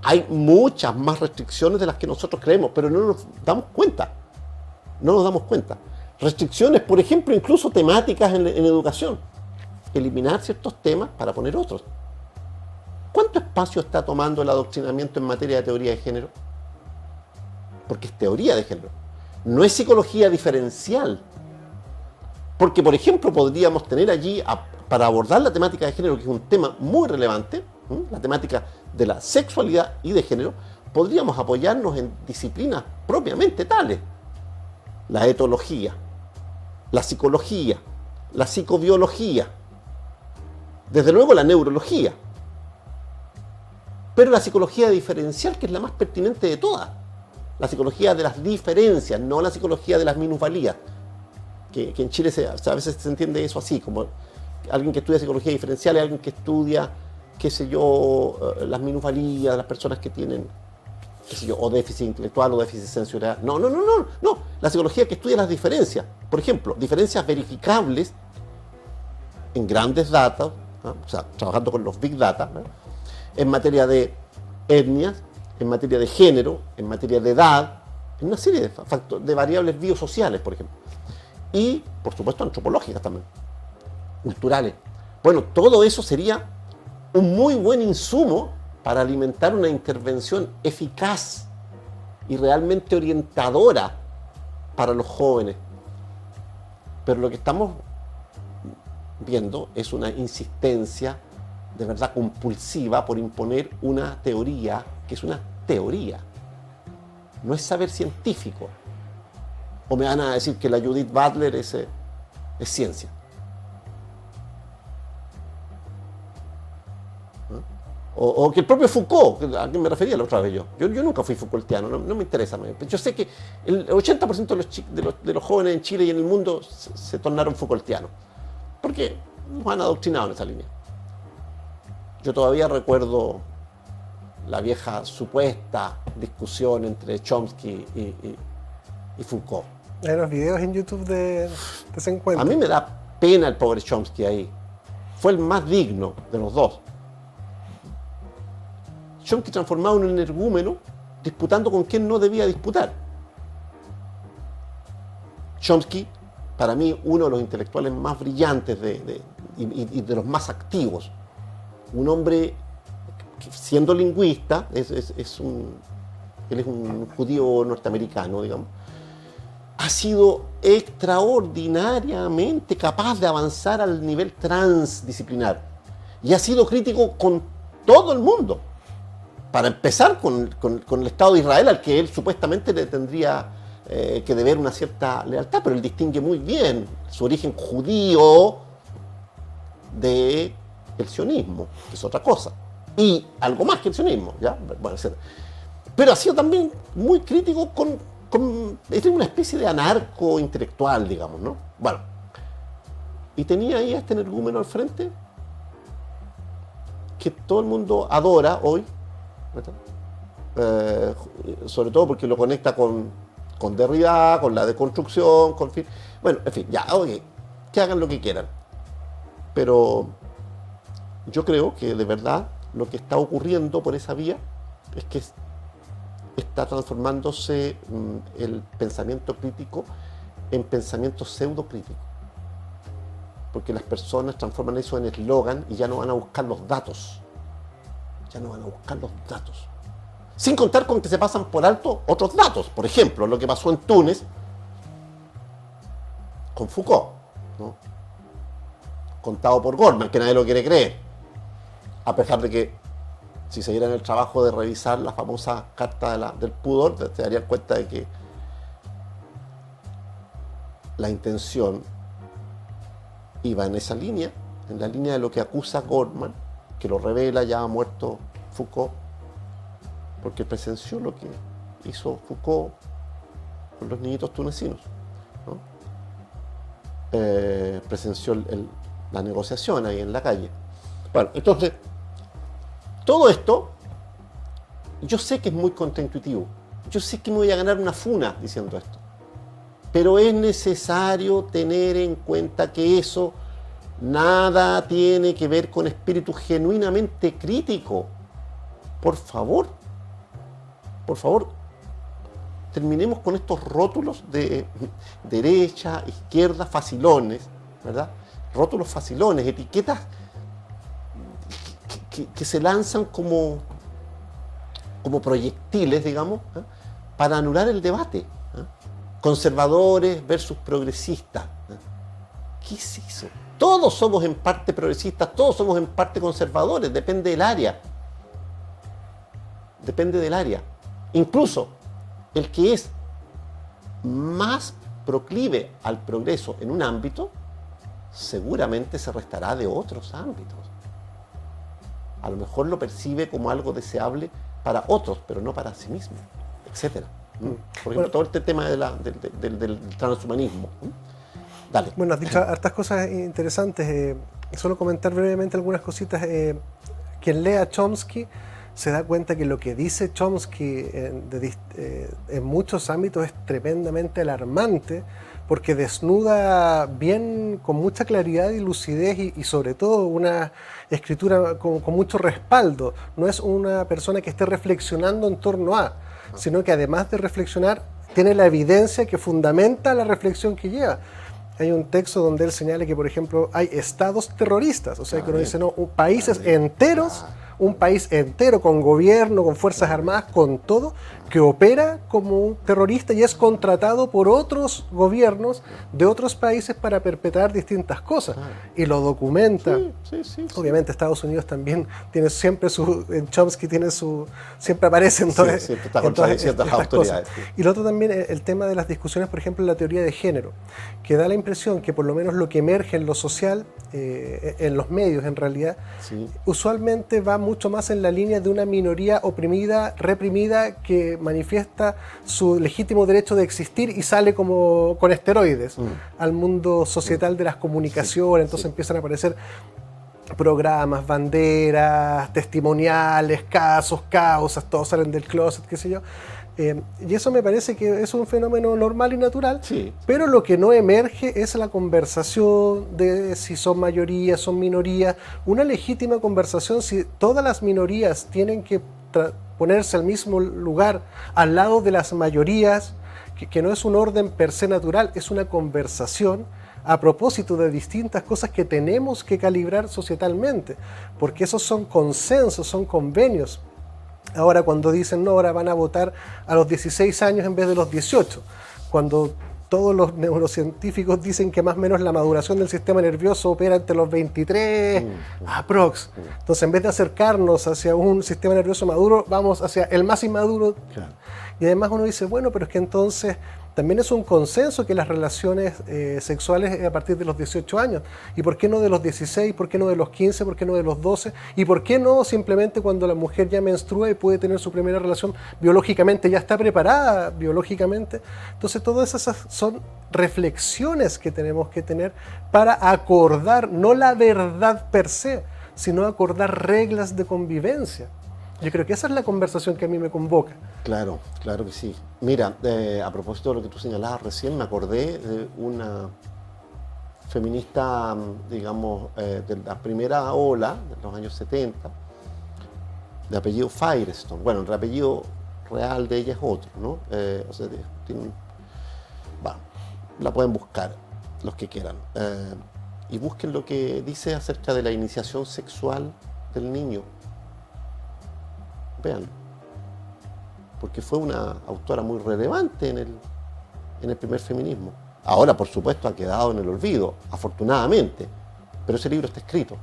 Hay muchas más restricciones de las que nosotros creemos, pero no nos damos cuenta. No nos damos cuenta. Restricciones, por ejemplo, incluso temáticas en educación. Eliminar ciertos temas para poner otros. ¿Cuánto espacio está tomando el adoctrinamiento en materia de teoría de género? Porque es teoría de género. No es psicología diferencial. Porque, por ejemplo, podríamos tener allí, para abordar la temática de género, que es un tema muy relevante, la temática de la sexualidad y de género, podríamos apoyarnos en disciplinas propiamente tales: la etología, la psicología, la psicobiología, desde luego la neurología, pero la psicología diferencial, que es la más pertinente de todas, la psicología de las diferencias, no la psicología de las minusvalías, que en Chile a veces se entiende eso así, como alguien que estudia psicología diferencial es alguien que estudia, qué sé yo, las minusvalías, las personas que tienen, qué sé yo, o déficit intelectual o déficit sensorial. No. La psicología que estudia las diferencias. Por ejemplo, diferencias verificables en grandes datos, ¿no? O sea, trabajando con los big data, ¿no?, en materia de etnias, en materia de género, en materia de edad, en una serie de variables biosociales, por ejemplo. Y, por supuesto, antropológicas también, culturales. Bueno, todo eso sería un muy buen insumo para alimentar una intervención eficaz y realmente orientadora para los jóvenes. Pero lo que estamos viendo es una insistencia de verdad compulsiva por imponer una teoría que es una teoría, no es saber científico. O me van a decir que la Judith Butler es ciencia. O que el propio Foucault, a quien me refería la otra vez yo nunca fui Foucaultiano, no me interesa. Yo sé que el 80% de los jóvenes en Chile y en el mundo se tornaron Foucaultianos, porque nos han adoctrinado en esa línea. Yo todavía recuerdo la vieja supuesta discusión entre Chomsky y Foucault. Hay unos videos en YouTube de ese encuentro. A mí me da pena el pobre Chomsky ahí. Fue el más digno de los dos. Chomsky transformado en un energúmeno, disputando con quien no debía disputar. Chomsky, para mí, uno de los intelectuales más brillantes y de los más activos. Un hombre que, siendo lingüista, él es un judío norteamericano, digamos, ha sido extraordinariamente capaz de avanzar al nivel transdisciplinar. Y ha sido crítico con todo el mundo. Para empezar con el Estado de Israel, al que él supuestamente le tendría que deber una cierta lealtad, pero él distingue muy bien su origen judío del sionismo, que es otra cosa, y algo más que el sionismo, ¿ya? Bueno, etc. Pero ha sido también muy crítico es una especie de anarco intelectual, digamos, ¿no? Bueno, y tenía ahí a este energúmeno al frente que todo el mundo adora hoy, sobre todo porque lo conecta con Derrida, con la deconstrucción, bueno, en fin, ya, oye, que hagan lo que quieran. Pero yo creo que de verdad lo que está ocurriendo por esa vía es que está transformándose el pensamiento crítico en pensamiento pseudocrítico. Porque las personas transforman eso en eslogan y ya no van a buscar los datos. Ya no van a buscar los datos. Sin contar con que se pasan por alto otros datos. Por ejemplo, lo que pasó en Túnez con Foucault, ¿no? Contado por Goldman, que nadie lo quiere creer. A pesar de que, si se dieran el trabajo de revisar la famosa carta del pudor, se darían cuenta de que la intención iba en esa línea, en la línea de lo que acusa Goldman, que lo revela ya ha muerto Foucault, porque presenció lo que hizo Foucault con los niñitos tunecinos, ¿no? Presenció la negociación ahí en la calle. Bueno, entonces, todo esto, yo sé que es muy contraintuitivo, yo sé que me voy a ganar una funa diciendo esto, pero es necesario tener en cuenta que eso nada tiene que ver con espíritu genuinamente crítico. Por favor, terminemos con estos rótulos de derecha, izquierda, facilones, ¿verdad? Rótulos facilones, etiquetas que se lanzan como proyectiles, digamos, ¿eh? Para anular el debate. ¿Eh? Conservadores versus progresistas. ¿Eh? ¿Qué es eso? Todos somos en parte progresistas, todos somos en parte conservadores, depende del área. Depende del área. Incluso el que es más proclive al progreso en un ámbito, seguramente se restará de otros ámbitos. A lo mejor lo percibe como algo deseable para otros, pero no para sí mismo, etc. Por ejemplo, todo este tema del transhumanismo. Dale. Bueno, has dicho hartas cosas interesantes. Solo comentar brevemente algunas cositas. Quien lea Chomsky se da cuenta que lo que dice Chomsky en muchos ámbitos es tremendamente alarmante, porque desnuda bien, con mucha claridad y lucidez y sobre todo una escritura con mucho respaldo. No es una persona que esté reflexionando en torno a, sino que además de reflexionar, tiene la evidencia que fundamenta la reflexión que lleva. Hay un texto donde él señala que, por ejemplo, hay estados terroristas, o sea, que uno dice, no, países enteros, un país entero con gobierno, con fuerzas armadas, con todo, que opera como un terrorista y es contratado por otros gobiernos de otros países para perpetrar distintas cosas. Y lo documenta. Sí. Obviamente Estados Unidos también tiene siempre en Chomsky siempre aparece en todas, siempre está contradiciendo a las autoridades. Cosas. Y lo otro también es el tema de las discusiones, por ejemplo, en la teoría de género, que da la impresión que por lo menos lo que emerge en lo social, en los medios en realidad, usualmente va mucho más en la línea de una minoría oprimida, reprimida, que manifiesta su legítimo derecho de existir y sale como con esteroides al mundo societal de las comunicaciones. Entonces empiezan a aparecer programas, banderas, testimoniales, casos, causas, todos salen del closet, qué sé yo. Y eso me parece que es un fenómeno normal y natural, pero lo que no emerge es la conversación de si son mayorías, son minorías, una legítima conversación si todas las minorías tienen que ponerse al mismo lugar, al lado de las mayorías, que no es un orden per se natural, es una conversación a propósito de distintas cosas que tenemos que calibrar societalmente, porque esos son consensos, son convenios. Ahora cuando dicen, no, ahora van a votar a los 16 años en vez de los 18, cuando todos los neurocientíficos dicen que más o menos la maduración del sistema nervioso opera entre los 23 aprox. Entonces, en vez de acercarnos hacia un sistema nervioso maduro, vamos hacia el más inmaduro. Claro. Y además uno dice, bueno, pero es que entonces también es un consenso que las relaciones sexuales es a partir de los 18 años. ¿Y por qué no de los 16? ¿Por qué no de los 15? ¿Por qué no de los 12? ¿Y por qué no simplemente cuando la mujer ya menstrua y puede tener su primera relación biológicamente, ya está preparada biológicamente? Entonces todas esas son reflexiones que tenemos que tener para acordar, no la verdad per se, sino acordar reglas de convivencia. Yo creo que esa es la conversación que a mí me convoca. Claro que sí. Mira, a propósito de lo que tú señalabas recién, me acordé de una feminista, digamos, de la primera ola, de los años 70, de apellido Firestone. Bueno, el apellido real de ella es otro, ¿no? O sea, la pueden buscar los que quieran. Y busquen lo que dice acerca de la iniciación sexual del niño. Vean, porque fue una autora muy relevante en el primer feminismo. Ahora, por supuesto, ha quedado en el olvido, afortunadamente, pero ese libro está escrito.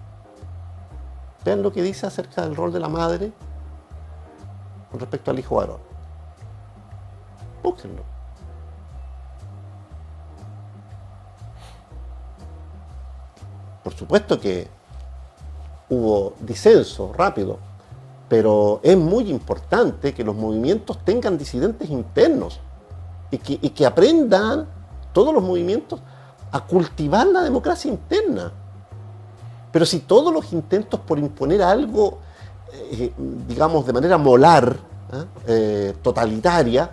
Vean lo que dice acerca del rol de la madre con respecto al hijo varón. Búsquenlo. Por supuesto que hubo disenso rápido, pero es muy importante que los movimientos tengan disidentes internos y que aprendan todos los movimientos a cultivar la democracia interna. Pero si todos los intentos por imponer algo, digamos, de manera molar, totalitaria,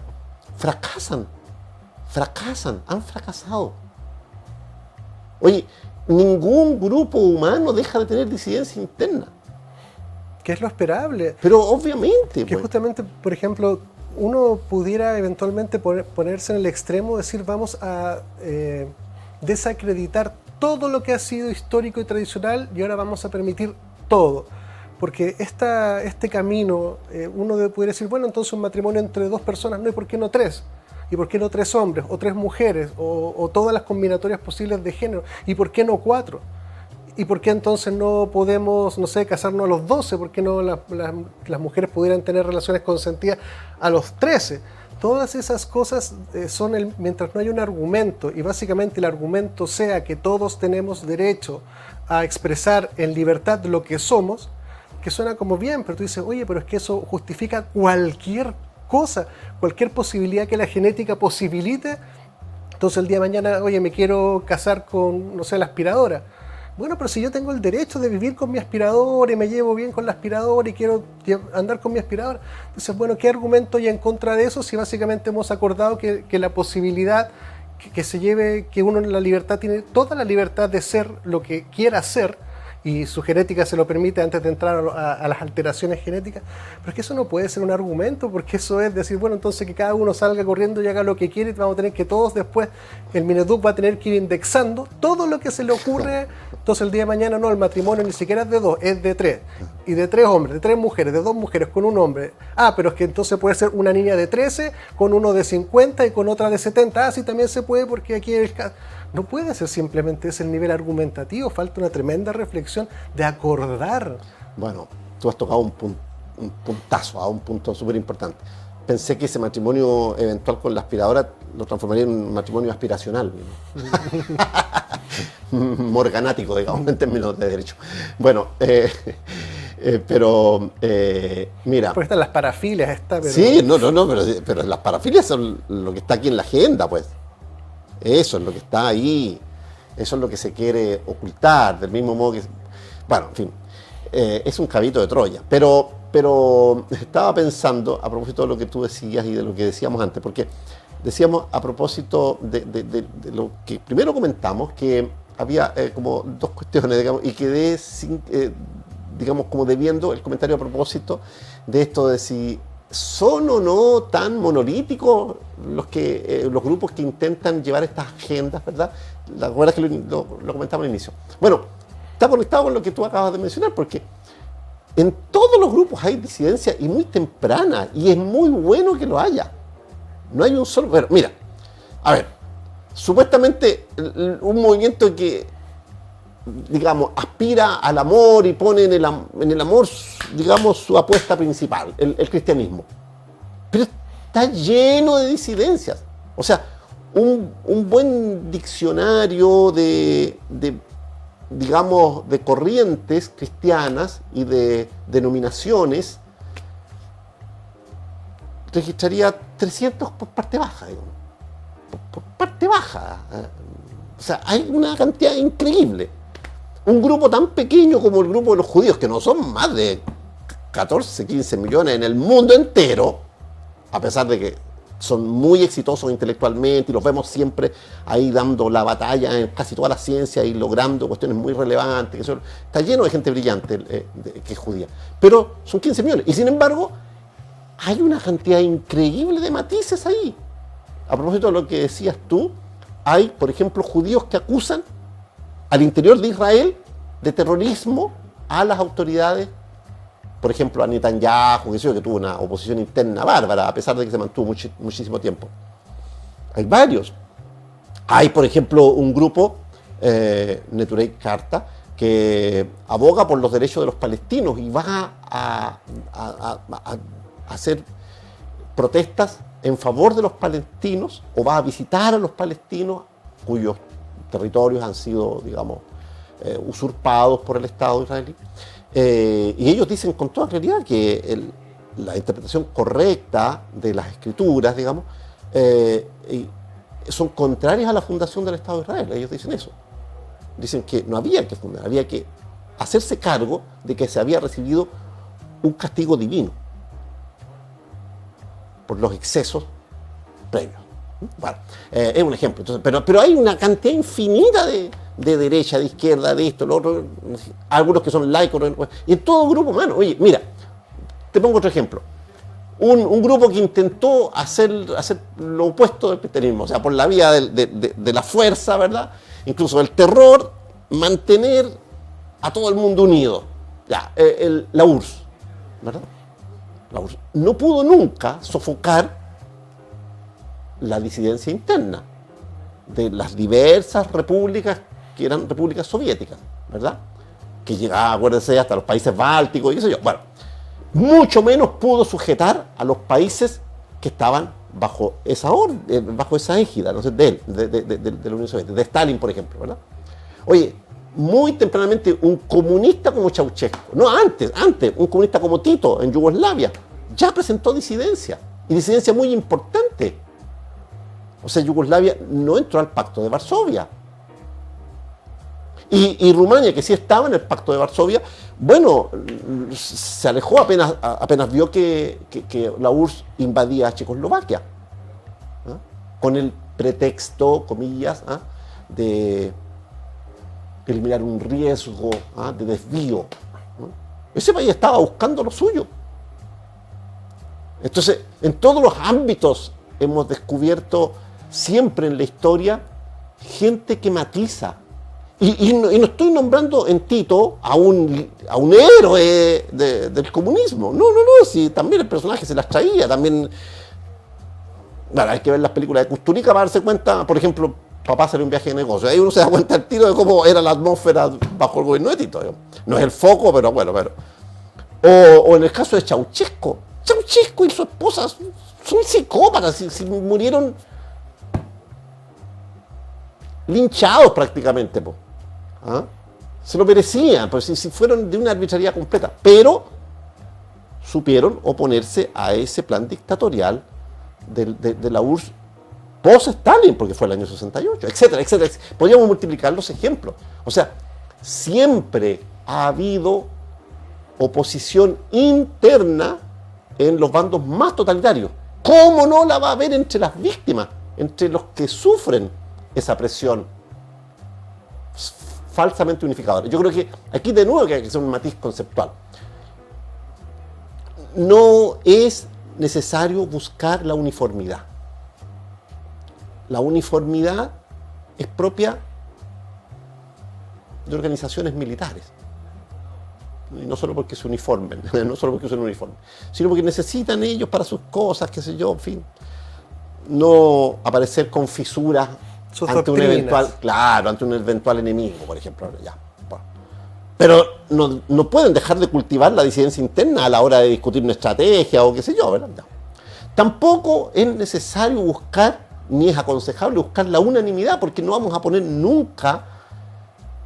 han fracasado. Oye, ningún grupo humano deja de tener disidencia interna. Que es lo esperable. Pero obviamente. Que justamente, por ejemplo, uno pudiera eventualmente ponerse en el extremo, decir vamos a desacreditar todo lo que ha sido histórico y tradicional y ahora vamos a permitir todo. Porque este camino, uno pudiera decir, bueno, entonces un matrimonio entre dos personas, no, ¿y por qué no tres? ¿Y por qué no tres hombres o tres mujeres o todas las combinatorias posibles de género? ¿Y por qué no cuatro? ¿Y por qué entonces no podemos, no sé, casarnos a los 12? ¿Por qué no las mujeres pudieran tener relaciones consentidas a los 13? Todas esas cosas son mientras no hay un argumento, y básicamente el argumento sea que todos tenemos derecho a expresar en libertad lo que somos, que suena como bien, pero tú dices, oye, pero es que eso justifica cualquier cosa, cualquier posibilidad que la genética posibilite. Entonces el día de mañana, oye, me quiero casar con, no sé, la aspiradora. Bueno, pero si yo tengo el derecho de vivir con mi aspiradora y me llevo bien con la aspiradora y quiero andar con mi aspiradora, entonces, bueno, ¿qué argumento hay en contra de eso si básicamente hemos acordado que la posibilidad que se lleve, que uno en la libertad tiene toda la libertad de ser lo que quiera ser y su genética se lo permite antes de entrar a las alteraciones genéticas. Pero es que eso no puede ser un argumento, porque eso es decir, bueno, entonces que cada uno salga corriendo y haga lo que quiere, y vamos a tener que todos después, el Mineduc va a tener que ir indexando todo lo que se le ocurre. Entonces el día de mañana no, el matrimonio ni siquiera es de 2, es de 3. Y de 3 hombres, de 3 mujeres, de 2 mujeres con un hombre. Ah, pero es que entonces puede ser una niña de 13 con uno de 50 y con otra de 70. Ah, sí, también se puede, porque aquí el caso. No puede ser simplemente ese el nivel argumentativo, falta una tremenda reflexión de acordar. Bueno, tú has tocado un puntazo, un punto súper importante. Pensé que ese matrimonio eventual con la aspiradora lo transformaría en un matrimonio aspiracional. Morganático, digamos, en términos de derecho. Bueno, pero mira. Porque están las parafilias, pero... Sí, pero las parafilias son lo que está aquí en la agenda, pues. Eso es lo que está ahí, eso es lo que se quiere ocultar, del mismo modo que... Bueno, en fin, es un cabito de Troya, pero estaba pensando a propósito de lo que tú decías y de lo que decíamos antes, porque decíamos a propósito de lo que primero comentamos, que había como dos cuestiones, digamos, y quedé sin, digamos, como debiendo el comentario a propósito de esto de si ¿son o no tan monolíticos los grupos que intentan llevar estas agendas, verdad? ¿La recuerdas que lo comentamos al inicio? Bueno, está conectado con lo que tú acabas de mencionar, porque en todos los grupos hay disidencia y muy temprana, y es muy bueno que lo haya. No hay un solo... Bueno, mira, a ver, supuestamente un movimiento que, digamos, aspira al amor y pone en el amor, digamos, su apuesta principal, el cristianismo. Pero está lleno de disidencias. O sea, un buen diccionario digamos, de corrientes cristianas y de denominaciones registraría 300 por parte baja, digamos. Por parte baja. O sea, hay una cantidad increíble. Un grupo tan pequeño como el grupo de los judíos, que no son más de 14, 15 millones en el mundo entero, a pesar de que son muy exitosos intelectualmente y los vemos siempre ahí dando la batalla en casi toda la ciencia y logrando cuestiones muy relevantes. Está lleno de gente brillante que es judía. Pero son 15 millones. Y sin embargo, hay una cantidad increíble de matices ahí. A propósito de lo que decías tú, hay, por ejemplo, judíos que acusan al interior de Israel de terrorismo a las autoridades, por ejemplo a Netanyahu, que tuvo una oposición interna bárbara, a pesar de que se mantuvo muchísimo tiempo. Hay varios. Hay, por ejemplo, un grupo, Neturei Karta, que aboga por los derechos de los palestinos y va a hacer protestas en favor de los palestinos, o va a visitar a los palestinos cuyos territorios han sido, digamos, usurpados por el Estado israelí. Y ellos dicen con toda claridad que la interpretación correcta de las escrituras, digamos, son contrarias a la fundación del Estado de Israel. Ellos dicen eso. Dicen que no había que fundar, había que hacerse cargo de que se había recibido un castigo divino por los excesos previos. Bueno, es un ejemplo. Entonces, pero hay una cantidad infinita de derecha, de izquierda, de esto, lo otro, algunos que son laicos, y en todo grupo, mano. Oye, mira, te pongo otro ejemplo. Un grupo que intentó hacer lo opuesto del cristianismo, o sea, por la vía de la fuerza, ¿verdad? Incluso del terror, mantener a todo el mundo unido. Ya, la URSS, ¿verdad? La URSS no pudo nunca sofocar la disidencia interna de las diversas repúblicas que eran repúblicas soviéticas, ¿verdad? Que llegaba, acuérdense, hasta los países bálticos y qué sé yo. Bueno, mucho menos pudo sujetar a los países que estaban bajo esa égida, no sé, de la Unión Soviética, de Stalin, por ejemplo, ¿verdad? Oye, muy tempranamente un comunista como Ceausescu, no antes, un comunista como Tito en Yugoslavia, ya presentó disidencia, y disidencia muy importante. O sea, Yugoslavia no entró al Pacto de Varsovia. Y Rumania, que sí estaba en el Pacto de Varsovia, bueno, se alejó apenas vio que la URSS invadía Checoslovaquia, ¿eh? Con el pretexto, comillas, de eliminar un riesgo de desvío. ¿No? Ese país estaba buscando lo suyo. Entonces, en todos los ámbitos hemos descubierto siempre en la historia gente que matiza. Y no estoy nombrando en Tito a un héroe del comunismo. No, si también el personaje se las traía, también... Bueno, hay que ver las películas de Kusturica para darse cuenta, por ejemplo, Papá salió un viaje de negocio. Ahí uno se da cuenta al tiro de cómo era la atmósfera bajo el gobierno de Tito. Digamos. No es el foco, pero bueno, O en el caso de Ceausescu. Ceausescu y su esposa son psicópatas, si murieron linchados prácticamente. Se lo merecían, pues si fueron de una arbitrariedad completa, pero supieron oponerse a ese plan dictatorial de la URSS post-Stalin, porque fue el año 68, etcétera, etcétera. Podríamos multiplicar los ejemplos. O sea, siempre ha habido oposición interna en los bandos más totalitarios. ¿Cómo no la va a haber entre las víctimas, entre los que sufren esa presión falsamente unificadora? Yo creo que aquí de nuevo hay que hacer un matiz conceptual. No es necesario buscar la uniformidad. La uniformidad es propia de organizaciones militares. Y no solo porque se uniformen, no solo porque usen uniforme, sino porque necesitan ellos para sus cosas, qué sé yo, en fin. No aparecer con fisuras ante un eventual enemigo, por ejemplo. Ya. Bueno. Pero no pueden dejar de cultivar la disidencia interna a la hora de discutir una estrategia o qué sé yo, ¿verdad? No. Tampoco es necesario buscar, ni es aconsejable buscar la unanimidad, porque no vamos a poner nunca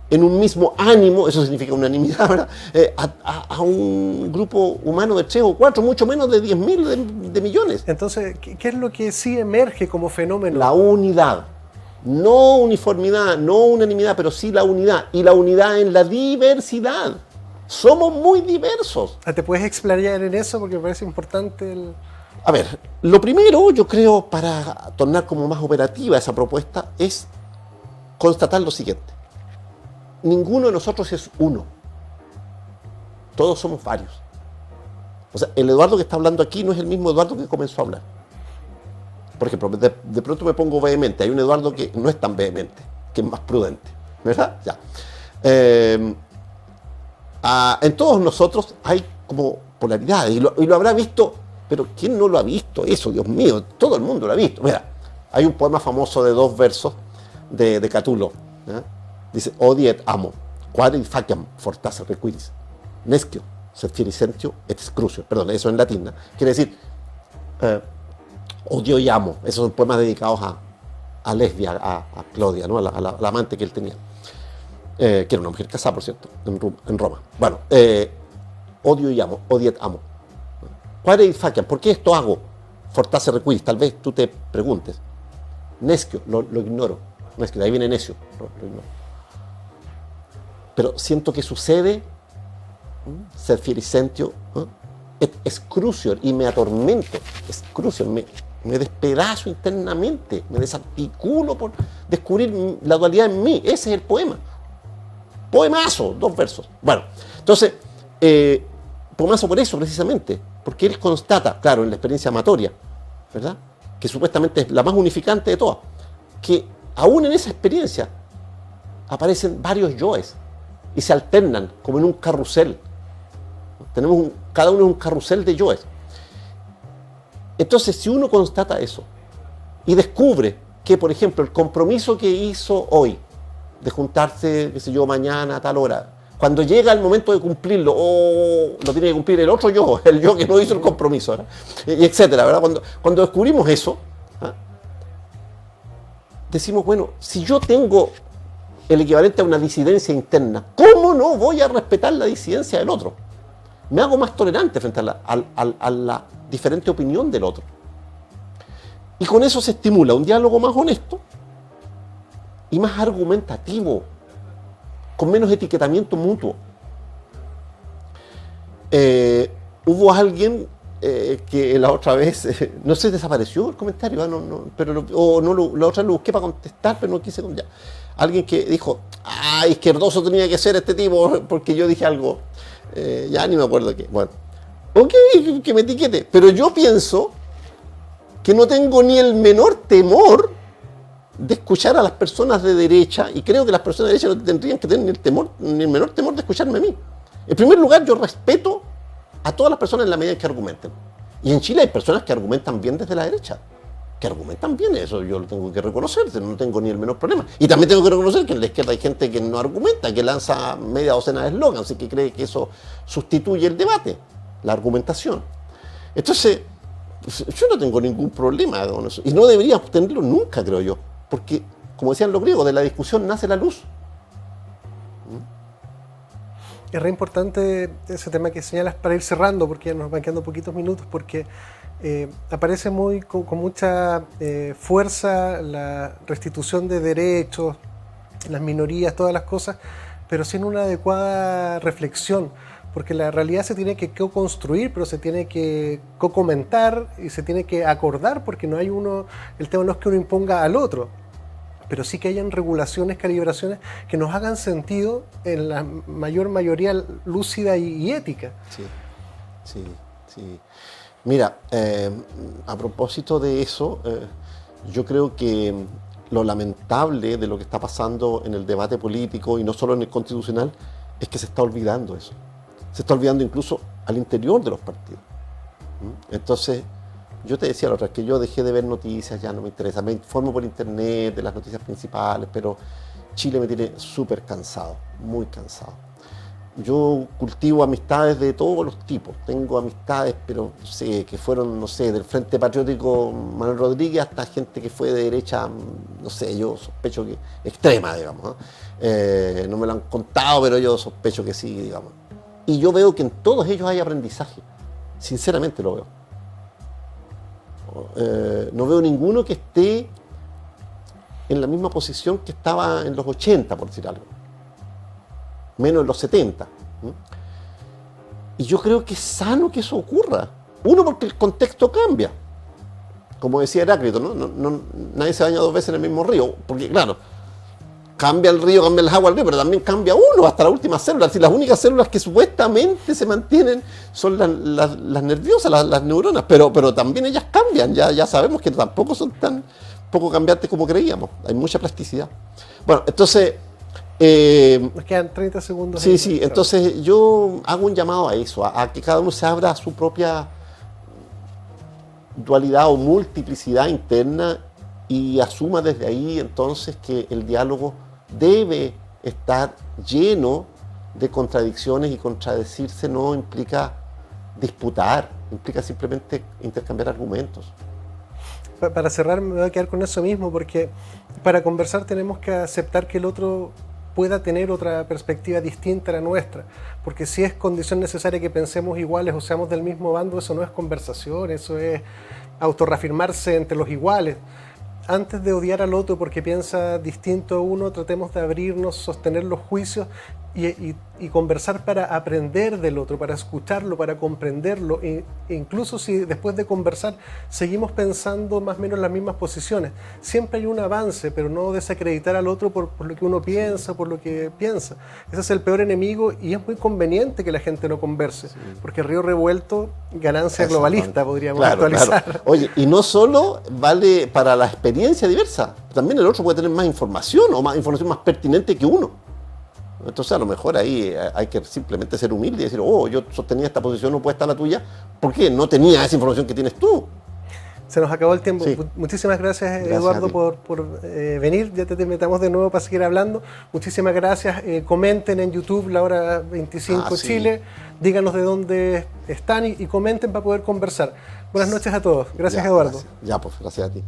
en un mismo ánimo, eso significa unanimidad, ¿verdad? A un grupo humano de 3 o 4, mucho menos de 10.000 de millones. Entonces, ¿qué es lo que sí emerge como fenómeno? La unidad. No uniformidad, no unanimidad, pero sí la unidad. Y la unidad en la diversidad. Somos muy diversos. ¿Te puedes explayar en eso? Porque me parece importante A ver, lo primero, yo creo, para tornar como más operativa esa propuesta, es constatar lo siguiente. Ninguno de nosotros es uno. Todos somos varios. O sea, el Eduardo que está hablando aquí no es el mismo Eduardo que comenzó a hablar. Por ejemplo, de pronto me pongo vehemente. Hay un Eduardo que no es tan vehemente, que es más prudente. ¿Verdad? Ya. En todos nosotros hay como polaridades. Y lo habrá visto, pero ¿quién no lo ha visto eso? Dios mío, todo el mundo lo ha visto. Mira, hay un poema famoso de 2 versos de Catulo. Dice, odi et amo, quadri faciam fortasse requiris, nescio, sed finicentio et excrucio. Perdón, eso en latín, ¿no? Quiere decir, odio y amo. Esos son poemas dedicados a Lesbia, a Claudia, ¿no? a la amante que él tenía, que era una mujer casada, por cierto, en Roma. Bueno, odio y amo, odi et amo. Quadri faciam, ¿por qué esto hago? Fortasse requiris, tal vez tú te preguntes. Nescio, lo ignoro. Nescio, de ahí viene necio, lo ignoro. Pero siento que sucede, ser filicentio, et excrucio, y me atormento, excrucio, me despedazo internamente, me desarticulo por descubrir la dualidad en mí. Ese es el poema. Poemazo, 2 versos. Bueno, entonces, poemazo por eso precisamente, porque él constata, claro, en la experiencia amatoria, ¿verdad? Que supuestamente es la más unificante de todas, que aún en esa experiencia aparecen varios yoes y se alternan como en un carrusel. Cada uno es un carrusel de yoes. Entonces, si uno constata eso y descubre que, por ejemplo, el compromiso que hizo hoy de juntarse, qué sé yo, mañana a tal hora, cuando llega el momento de cumplirlo, lo tiene que cumplir el otro yo, el yo que no hizo el compromiso, ¿verdad? Y etcétera, ¿verdad? Cuando descubrimos eso, decimos, bueno, si yo tengo el equivalente a una disidencia interna, ¿cómo no voy a respetar la disidencia del otro? Me hago más tolerante frente a la diferente opinión del otro. Y con eso se estimula un diálogo más honesto y más argumentativo, con menos etiquetamiento mutuo. Hubo alguien que la otra vez, no sé, desapareció el comentario, la otra lo busqué para contestar, pero no quise ya. Alguien que dijo, izquierdoso tenía que ser este tipo, porque yo dije algo, ya ni me acuerdo qué. Bueno, ok, que me etiquete, pero yo pienso que no tengo ni el menor temor de escuchar a las personas de derecha, y creo que las personas de derecha no tendrían que tener ni el menor temor de escucharme a mí. En primer lugar, yo respeto a todas las personas en la medida en que argumenten. Y en Chile hay personas que argumentan bien desde la derecha, que argumentan bien, eso yo lo tengo que reconocer, no tengo ni el menor problema. Y también tengo que reconocer que en la izquierda hay gente que no argumenta, que lanza media docena de eslogans y que cree que eso sustituye el debate, la argumentación. Entonces, yo no tengo ningún problema con eso. Y no deberíamos tenerlo nunca, creo yo. Porque, como decían los griegos, de la discusión nace la luz. Es re importante ese tema que señalas para ir cerrando, porque ya nos van quedando poquitos minutos, porque aparece con mucha fuerza la restitución de derechos, las minorías, todas las cosas, pero sin una adecuada reflexión, porque la realidad se tiene que co-construir, pero se tiene que co-comentar y se tiene que acordar, porque no hay el tema no es que uno imponga al otro, pero sí que hayan regulaciones, calibraciones que nos hagan sentido en la mayoría lúcida y ética. Sí. Mira, a propósito de eso, yo creo que lo lamentable de lo que está pasando en el debate político y no solo en el constitucional es que se está olvidando eso. Se está olvidando incluso al interior de los partidos. Entonces, yo te decía la otra vez que yo dejé de ver noticias, ya no me interesa. Me informo por internet de las noticias principales, pero Chile me tiene súper cansado, muy cansado. Yo cultivo amistades de todos los tipos. Tengo amistades, pero sé que fueron, no sé, del Frente Patriótico Manuel Rodríguez hasta gente que fue de derecha, no sé, yo sospecho que extrema, digamos. No me lo han contado, pero yo sospecho que sí, digamos. Y yo veo que en todos ellos hay aprendizaje. Sinceramente lo veo. No veo ninguno que esté en la misma posición que estaba en los 80, por decir algo. Menos en los 70. Y yo creo que es sano que eso ocurra. Uno, porque el contexto cambia. Como decía Heráclito, nadie se baña dos veces en el mismo río. Porque, claro, cambia el río, cambia las aguas del río, pero también cambia uno hasta la última célula. Si las únicas células que supuestamente se mantienen son las nerviosas, las neuronas, pero también ellas cambian. Ya sabemos que tampoco son tan poco cambiantes como creíamos. Hay mucha plasticidad. Bueno, entonces... Nos quedan 30 segundos. Sí, entonces yo hago un llamado a eso, a que cada uno se abra a su propia dualidad o multiplicidad interna y asuma desde ahí entonces que el diálogo debe estar lleno de contradicciones, y contradecirse no implica disputar, implica simplemente intercambiar argumentos. Para cerrar me voy a quedar con eso mismo, porque para conversar tenemos que aceptar que el otro pueda tener otra perspectiva distinta a la nuestra, porque si es condición necesaria que pensemos iguales o seamos del mismo bando, eso no es conversación, eso es autorreafirmarse entre los iguales. Antes de odiar al otro porque piensa distinto a uno, tratemos de abrirnos, sostener los juicios y conversar para aprender del otro, para escucharlo, para comprenderlo. E incluso si después de conversar seguimos pensando más o menos en las mismas posiciones, siempre hay un avance, pero no desacreditar al otro por lo que uno piensa, por lo que piensa. Ese es el peor enemigo, y es muy conveniente que la gente no converse, porque río revuelto, ganancia globalista, podríamos actualizar. Claro. Oye, y no solo vale para la experiencia diversa, también el otro puede tener más información o más información más pertinente que uno. Entonces a lo mejor ahí hay que simplemente ser humilde y decir, yo sostenía esta posición opuesta a la tuya, porque no tenía esa información que tienes tú. Se nos acabó el tiempo. Sí. Muchísimas gracias Eduardo, por venir. Ya te invitamos de nuevo para seguir hablando. Muchísimas gracias. Comenten en YouTube La Hora 25 Chile. Díganos de dónde están y comenten para poder conversar. Buenas noches a todos. Gracias, Eduardo. Gracias. Pues gracias a ti.